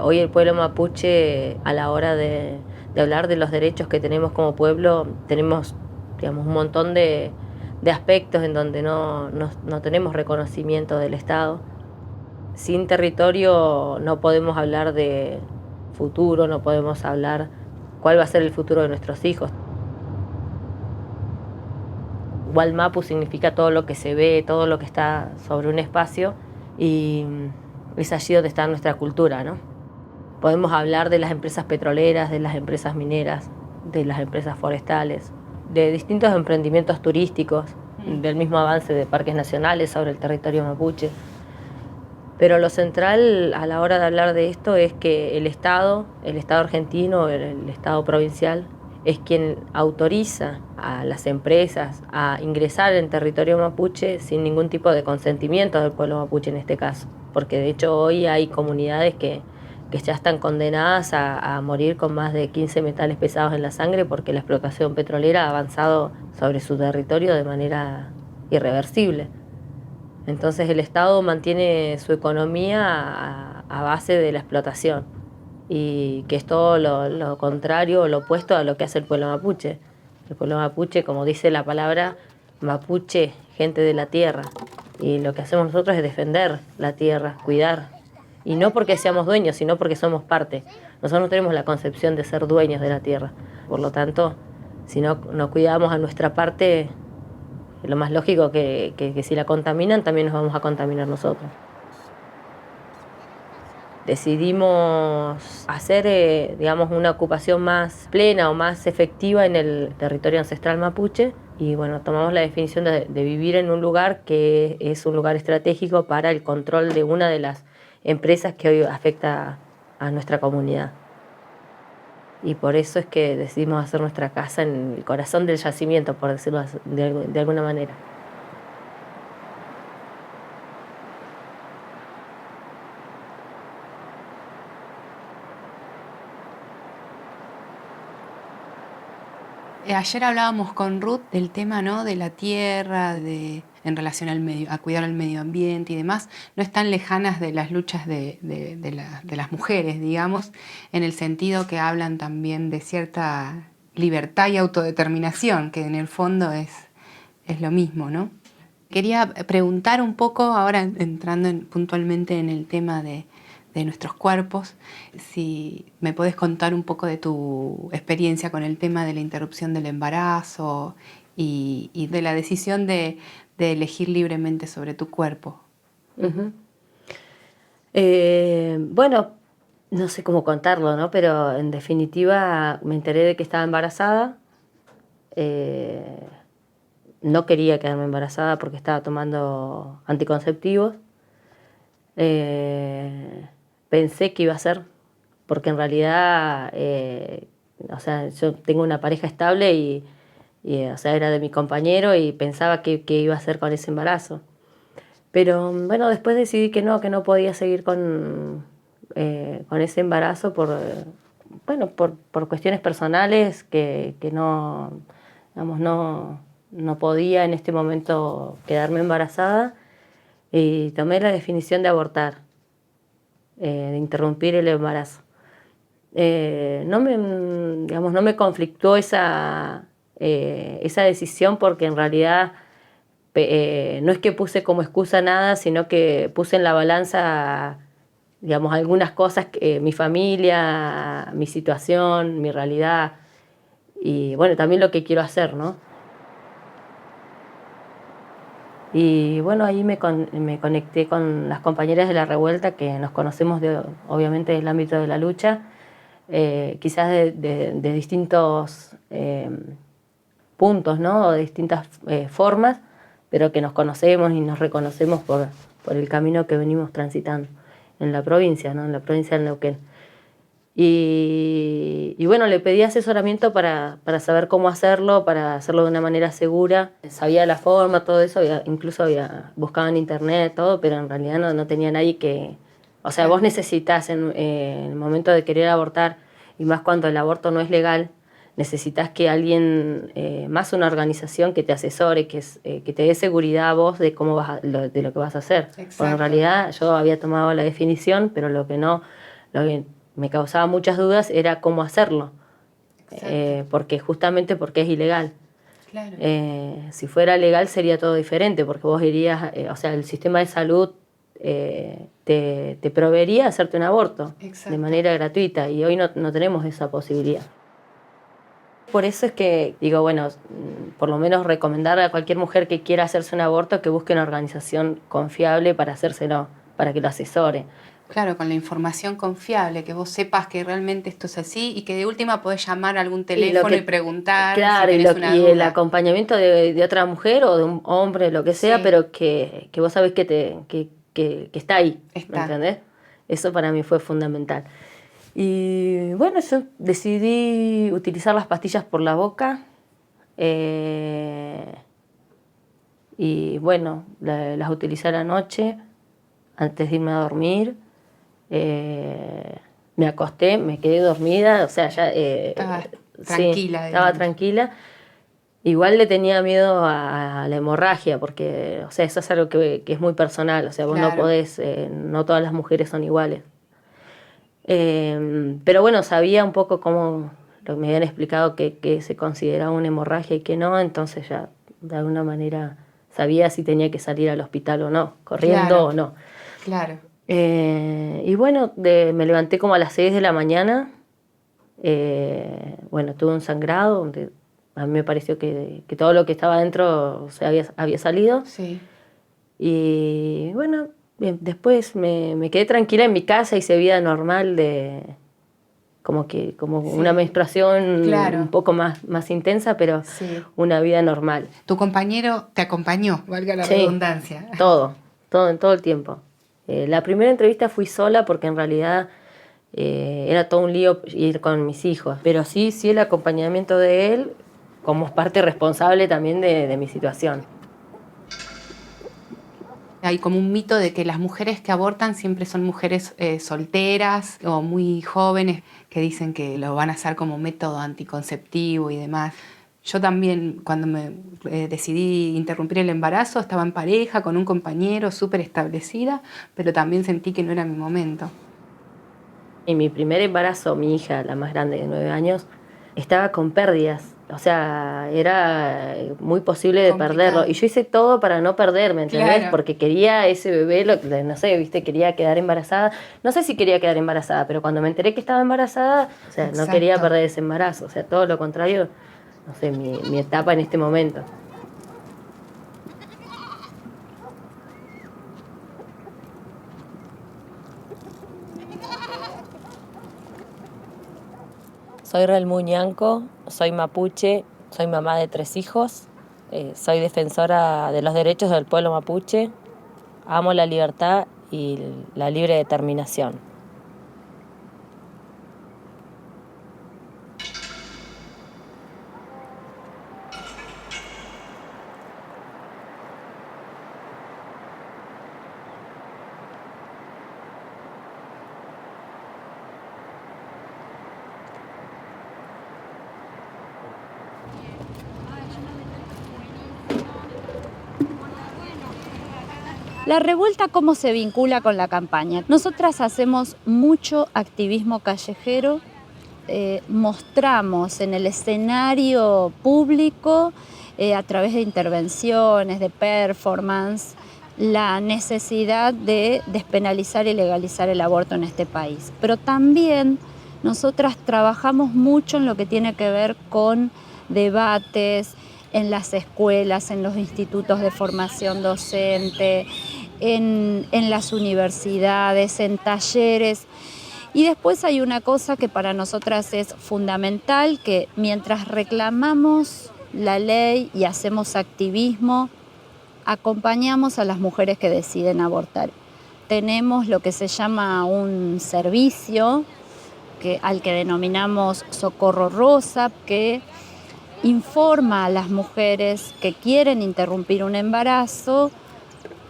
Hoy el pueblo mapuche, a la hora de hablar de los derechos que tenemos como pueblo, tenemos, digamos, un montón de aspectos en donde no tenemos reconocimiento del Estado. Sin territorio no podemos hablar de futuro, no podemos hablar cuál va a ser el futuro de nuestros hijos. Walmapu significa todo lo que se ve, todo lo que está sobre un espacio, Y es allí donde está nuestra cultura, ¿no? Podemos hablar de las empresas petroleras, de las empresas mineras, de las empresas forestales, de distintos emprendimientos turísticos, del mismo avance de parques nacionales sobre el territorio mapuche. Pero lo central a la hora de hablar de esto es que el Estado argentino, el Estado provincial, es quien autoriza a las empresas a ingresar en territorio mapuche sin ningún tipo de consentimiento del pueblo mapuche en este caso. Porque de hecho hoy hay comunidades que ya están condenadas a morir con más de 15 metales pesados en la sangre porque la explotación petrolera ha avanzado sobre su territorio de manera irreversible. Entonces el Estado mantiene su economía a base de la explotación, y que es todo lo contrario, lo opuesto a lo que hace el pueblo mapuche. El pueblo mapuche, como dice la palabra mapuche, gente de la tierra, y lo que hacemos nosotros es defender la tierra, cuidar, y no porque seamos dueños, sino porque somos parte. Nosotros no tenemos la concepción de ser dueños de la tierra, por lo tanto, si no cuidamos a nuestra parte, lo más lógico que si la contaminan, también nos vamos a contaminar nosotros. Decidimos hacer, digamos, una ocupación más plena o más efectiva en el territorio ancestral mapuche, y bueno, tomamos la definición de vivir en un lugar que es un lugar estratégico para el control de una de las empresas que hoy afecta a nuestra comunidad. Y por eso es que decidimos hacer nuestra casa en el corazón del yacimiento, por decirlo de alguna manera. Ayer hablábamos con Ruth del tema, ¿no?, de la tierra, en relación a cuidar el medio ambiente y demás. No están lejanas de las luchas de las mujeres, digamos, en el sentido que hablan también de cierta libertad y autodeterminación, que en el fondo es lo mismo, ¿no? Quería preguntar un poco, ahora entrando puntualmente en el tema de nuestros cuerpos, si me podés contar un poco de tu experiencia con el tema de la interrupción del embarazo y de la decisión de elegir libremente sobre tu cuerpo. Uh-huh. Bueno, no sé cómo contarlo, ¿no? Pero en definitiva me enteré de que estaba embarazada. No quería quedarme embarazada porque estaba tomando anticonceptivos. Pensé que iba a ser, porque en realidad, o sea, yo tengo una pareja estable y o sea, era de mi compañero y pensaba que iba a ser con ese embarazo. Pero bueno, después decidí que no podía seguir con ese embarazo por cuestiones personales que no, digamos, no podía en este momento quedarme embarazada, y tomé la definición de abortar. De interrumpir el embarazo. No me conflictó esa decisión, porque en realidad no es que puse como excusa nada, sino que puse en la balanza, digamos, algunas cosas, mi familia, mi situación, mi realidad, y bueno, también lo que quiero hacer, ¿no? Y bueno, ahí me conecté con las compañeras de la revuelta, que nos conocemos obviamente del ámbito de la lucha, quizás de distintos puntos, ¿no? O de distintas formas, pero que nos conocemos y nos reconocemos por el camino que venimos transitando en la provincia, ¿no? En la provincia del Neuquén. Y bueno, le pedí asesoramiento para saber cómo hacerlo, para hacerlo de una manera segura. Sabía la forma, todo eso, incluso había buscado en internet, todo, pero en realidad no tenía nadie que... O sea, vos necesitas en el momento de querer abortar, y más cuando el aborto no es legal, necesitas que alguien, más una organización que te asesore, que te dé seguridad a vos de cómo de lo que vas a hacer. Porque en realidad yo había tomado la definición, pero lo que me causaba muchas dudas era cómo hacerlo, porque es ilegal. Claro. Si fuera legal sería todo diferente, porque vos irías, o sea, el sistema de salud te proveería hacerte un aborto. Exacto. De manera gratuita, y hoy no tenemos esa posibilidad. Por eso es que digo, bueno, por lo menos recomendar a cualquier mujer que quiera hacerse un aborto que busque una organización confiable para hacérselo, para que lo asesore. Claro, con la información confiable, que vos sepas que realmente esto es así y que de última podés llamar a algún teléfono y preguntar Claro, si tenés una y duda. el acompañamiento de otra mujer o de un hombre, lo que sea, pero que vos sabés que está ahí, ¿me entendés? Eso para mí fue fundamental. Y bueno, yo decidí utilizar las pastillas por la boca. Y bueno, las utilicé a la noche, antes de irme a dormir. Me acosté, me quedé dormida, o sea, ya... Estaba tranquila. Sí, estaba tranquila. Igual le tenía miedo a la hemorragia, porque, o sea, eso es algo que es muy personal, o sea, vos no podés, no todas las mujeres son iguales. Pero bueno, sabía un poco cómo, lo que me habían explicado que se consideraba una hemorragia y que no, entonces ya de alguna manera sabía si tenía que salir al hospital o no, corriendo o no. Claro. Y bueno, me levanté como a las 6 de la mañana. Bueno, tuve un sangrado donde a mí me pareció que todo lo que estaba dentro había salido. Sí. Y bueno, bien, después me quedé tranquila en mi casa, hice vida normal como una menstruación un poco más intensa, pero una vida normal. ¿Tu compañero te acompañó, valga la redundancia? Todo el tiempo. La primera entrevista fui sola porque en realidad era todo un lío ir con mis hijos, pero sí el acompañamiento de él como parte responsable también de mi situación. Hay como un mito de que las mujeres que abortan siempre son mujeres solteras o muy jóvenes que dicen que lo van a hacer como método anticonceptivo y demás. Yo también, cuando me decidí interrumpir el embarazo, estaba en pareja con un compañero, súper establecida, pero también sentí que no era mi momento. En mi primer embarazo, mi hija, la más grande de 9 años, estaba con pérdidas. O sea, era muy posible de perderlo. Y yo hice todo para no perderme, ¿entendés? Claro. Porque quería ese bebé, no sé, ¿viste? Quería quedar embarazada. No sé si quería quedar embarazada, pero cuando me enteré que estaba embarazada, o sea, no quería perder ese embarazo. O sea, todo lo contrario, no sé, mi etapa en este momento. Soy Relmu Ñanco, soy mapuche, soy mamá de 3 hijos, soy defensora de los derechos del pueblo mapuche, amo la libertad y la libre determinación. La revuelta, ¿cómo se vincula con la campaña? Nosotras hacemos mucho activismo callejero, mostramos en el escenario público, a través de intervenciones, de performance, la necesidad de despenalizar y legalizar el aborto en este país. Pero también nosotras trabajamos mucho en lo que tiene que ver con debates, en las escuelas, en los institutos de formación docente, en las universidades, en talleres. Y después hay una cosa que para nosotras es fundamental, que mientras reclamamos la ley y hacemos activismo, acompañamos a las mujeres que deciden abortar. Tenemos lo que se llama un servicio al que denominamos Socorro Rosa, que informa a las mujeres que quieren interrumpir un embarazo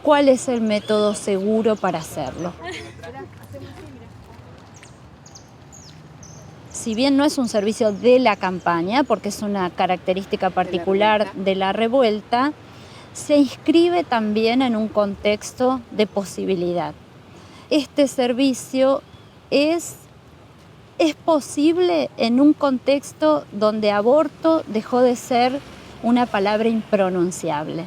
cuál es el método seguro para hacerlo. Si bien no es un servicio de la campaña, porque es una característica particular de la revuelta, se inscribe también en un contexto de posibilidad. Este servicio es posible en un contexto donde aborto dejó de ser una palabra impronunciable.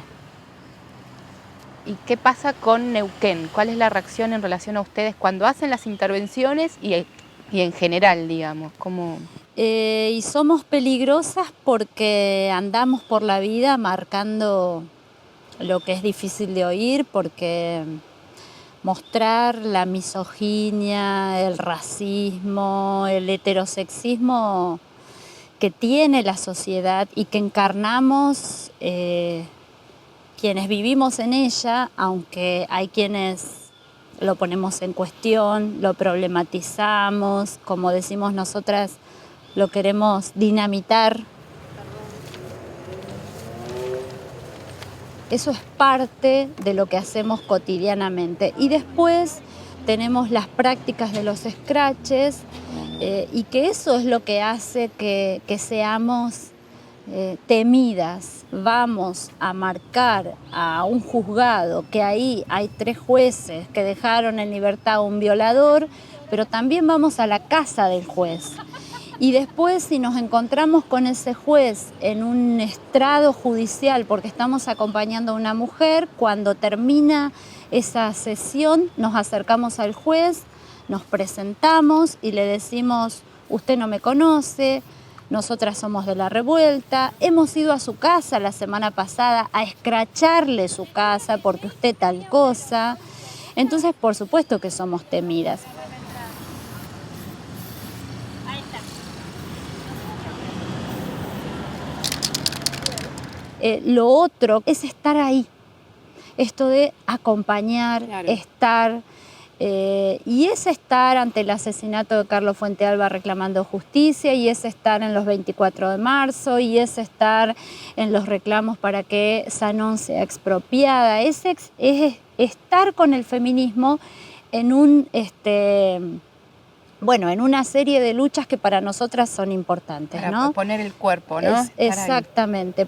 ¿Y qué pasa con Neuquén? ¿Cuál es la reacción en relación a ustedes cuando hacen las intervenciones y en general, digamos? ¿Cómo? Y somos peligrosas porque andamos por la vida marcando lo que es difícil de oír, porque mostrar la misoginia, el racismo, el heterosexismo que tiene la sociedad y que encarnamos quienes vivimos en ella, aunque hay quienes lo ponemos en cuestión, lo problematizamos, como decimos nosotras, lo queremos dinamitar. Eso es parte de lo que hacemos cotidianamente. Y después tenemos las prácticas de los scratches y que eso es lo que hace que seamos temidas. Vamos a marcar a un juzgado que ahí hay 3 jueces que dejaron en libertad a un violador, pero también vamos a la casa del juez. Y después, si nos encontramos con ese juez en un estrado judicial porque estamos acompañando a una mujer, cuando termina esa sesión nos acercamos al juez, nos presentamos y le decimos: usted no me conoce, nosotras somos de La Revuelta, hemos ido a su casa la semana pasada a escracharle su casa porque usted tal cosa. Entonces, por supuesto que somos temidas. Lo otro es estar ahí, esto de acompañar, claro, estar, y es estar ante el asesinato de Carlos Fuentealba reclamando justicia, y es estar en los 24 de marzo, y es estar en los reclamos para que Sanón sea expropiada, es estar con el feminismo en en una serie de luchas que para nosotras son importantes, para ¿no? poner el cuerpo, ¿no? Exactamente.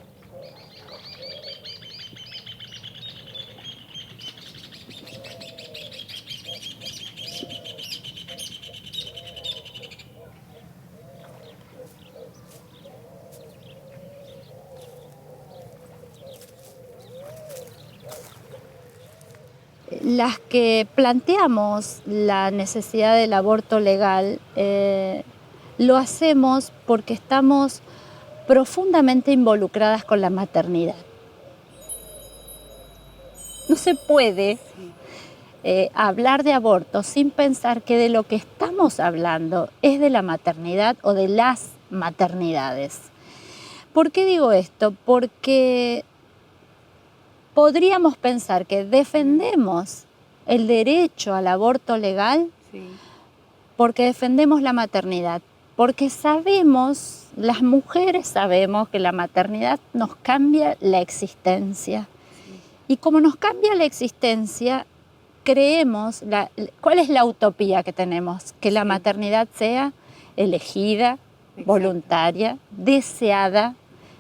Las que planteamos la necesidad del aborto legal, lo hacemos porque estamos profundamente involucradas con la maternidad. No se puede hablar de aborto sin pensar que de lo que estamos hablando es de la maternidad o de las maternidades. ¿Por qué digo esto? Porque podríamos pensar que defendemos el derecho al aborto legal, sí, porque defendemos la maternidad, porque sabemos, las mujeres sabemos que la maternidad nos cambia la existencia. Sí. Y como nos cambia la existencia, creemos, ¿cuál es la utopía que tenemos? Que la maternidad sea elegida, voluntaria, deseada,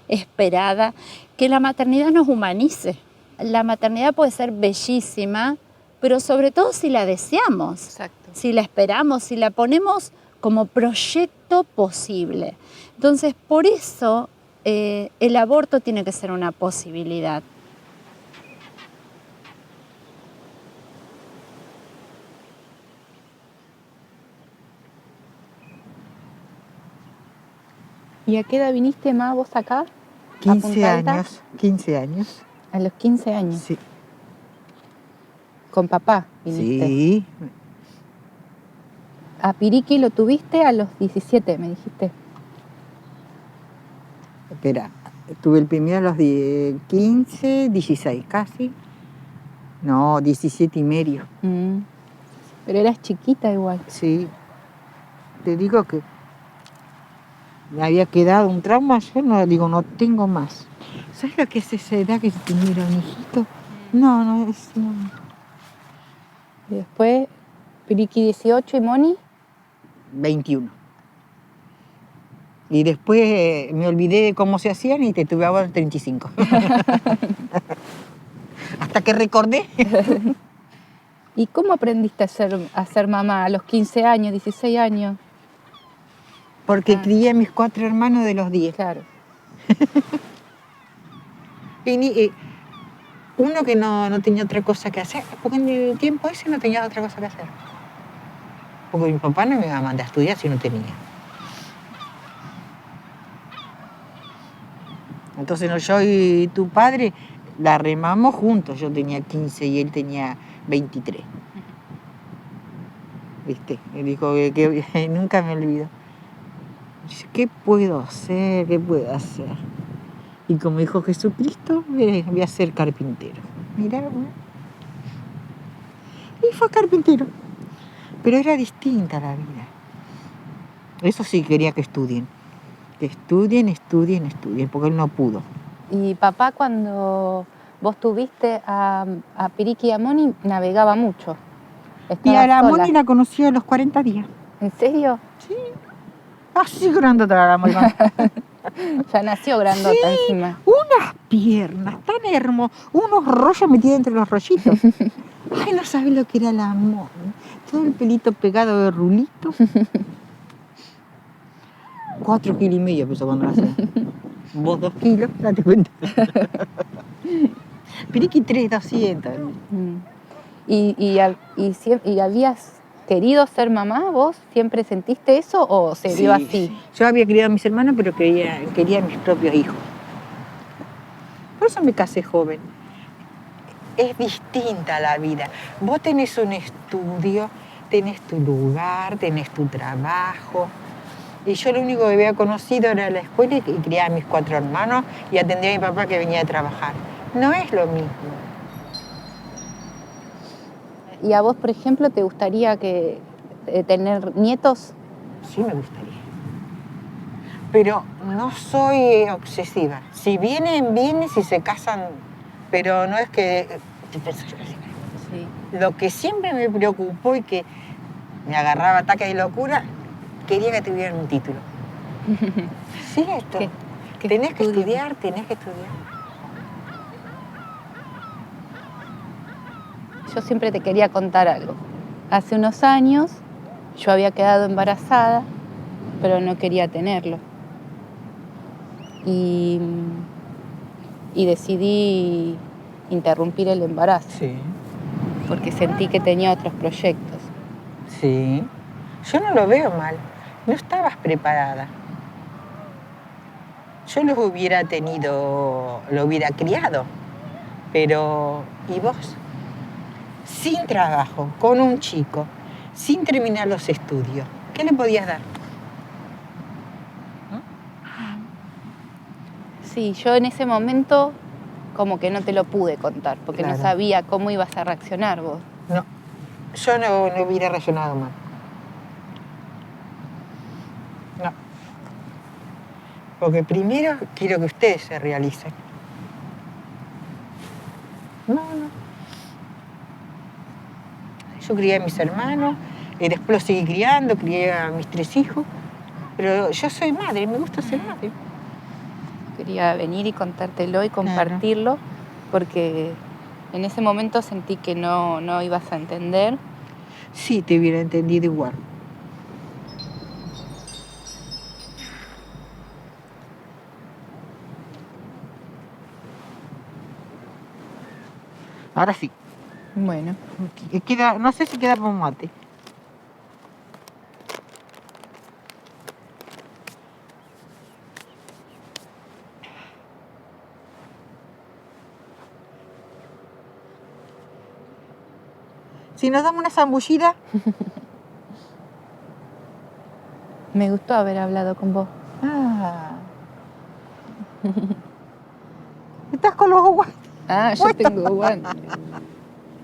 esperada, que la maternidad nos humanice. La maternidad puede ser bellísima, pero sobre todo si la deseamos, exacto, si la esperamos, si la ponemos como proyecto posible. Entonces, por eso el aborto tiene que ser una posibilidad. ¿Y a qué edad viniste, Ma, vos acá? 15 años, 15 años. ¿A los 15 años? Sí. ¿Con papá viniste? Sí. A Piriqui lo tuviste a los 17, me dijiste. Espera, tuve el primero a los 15, 16 casi. No, 17 y medio. Pero eras chiquita igual. Sí. Te digo que me había quedado un trauma, yo no tengo más. ¿Sabes lo que es esa edad que te mira un hijito? No. Y después, Piriqui 18 y Moni 21. Y después me olvidé de cómo se hacían y te tuve ahora 35. Hasta que recordé. ¿Y cómo aprendiste a ser mamá a los 15 años, 16 años? Porque crié a mis 4 hermanos de los 10. Claro. Y uno que no tenía otra cosa que hacer, porque en el tiempo ese no tenía otra cosa que hacer. Porque mi papá no me iba a mandar a estudiar si no tenía. Entonces yo y tu padre la remamos juntos. Yo tenía 15 y él tenía 23. ¿viste? Me dijo que nunca me olvido. Dice, ¿qué puedo hacer? ¿Qué puedo hacer? Y como dijo Jesucristo, voy a ser carpintero. Mirá, y fue carpintero. Pero era distinta la vida. Eso sí quería que estudien. Que estudien, porque él no pudo. Y papá, cuando vos tuviste a Piriqui y a Moni, navegaba mucho. Y a la sola. Moni la conocí a los 40 días. ¿En serio? Sí. Así grandota la Moni. Ya nació grandota sí, encima. Unas piernas tan hermosas, unos rollos metidos entre los rollitos. Ay, no sabés lo que era la Moni. Todo el pelito pegado de rulito. 4,5 kilos pesó cuando nació. Vos 2 kilos, date cuenta. Piriqui 3,200. ¿Y habías querido ser mamá vos? ¿Siempre sentiste eso o se dio así? Sí. Yo había criado a mis hermanos, pero quería a mis propios hijos. Por eso me casé joven. Es distinta la vida. Vos tenés un estudio, tenés tu lugar, tenés tu trabajo. Y yo lo único que había conocido era la escuela y criaba a mis 4 hermanos y atendía a mi papá que venía a trabajar. No es lo mismo. ¿Y a vos, por ejemplo, te gustaría tener nietos? Sí, me gustaría. Pero no soy obsesiva. Si vienen, si se casan, pero no es que... Sí. Lo que siempre me preocupó y que me agarraba ataque de locura, quería que tuvieran un título. Sí, esto. Tenés que estudiar. Yo siempre te quería contar algo. Hace unos años yo había quedado embarazada, pero no quería tenerlo. Y decidí interrumpir el embarazo. Sí. Porque sentí que tenía otros proyectos. Sí. Yo no lo veo mal. No estabas preparada. Yo los hubiera tenido, lo hubiera criado. Pero, ¿y vos? Sin trabajo, con un chico, sin terminar los estudios, ¿qué le podías dar? Sí, yo en ese momento como que no te lo pude contar, porque Claro. no sabía cómo ibas a reaccionar vos. No, yo no hubiera reaccionado mal. No. Porque primero quiero que ustedes se realicen. No. Yo crié a mis hermanos, y después los seguí criando, crié a mis 3 hijos. Pero yo soy madre, me gusta ser madre. Quería venir y contártelo y compartirlo, porque en ese momento sentí que no ibas a entender. Sí, te hubiera entendido igual. Ahora sí. Bueno. No sé si queda para un mate. Si nos damos una zambullida. Me gustó haber hablado con vos. Ah. Estás con los guantes. Ah, yo tengo guantes.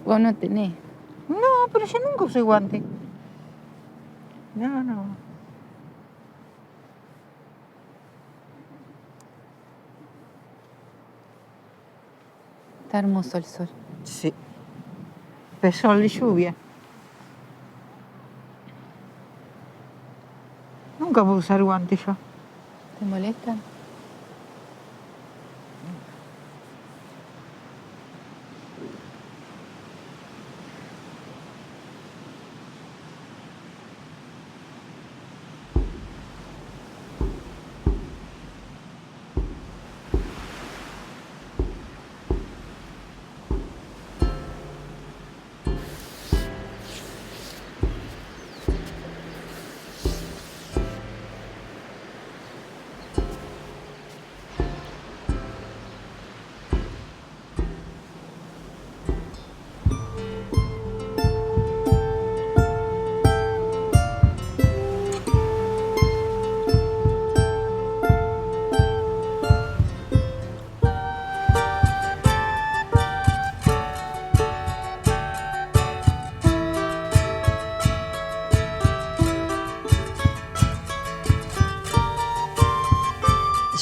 Vos no tenés. No, pero yo nunca usé guante. No. Está hermoso el sol. Sí. De sol y lluvia. Nunca puedo usar guantes yo. ¿Te molesta?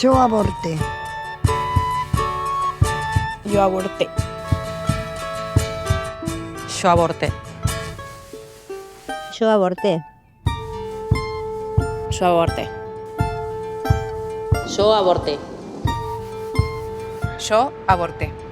Yo aborté. Yo aborté. Yo aborté. Yo aborté. Yo aborté. Yo aborté. Yo aborté.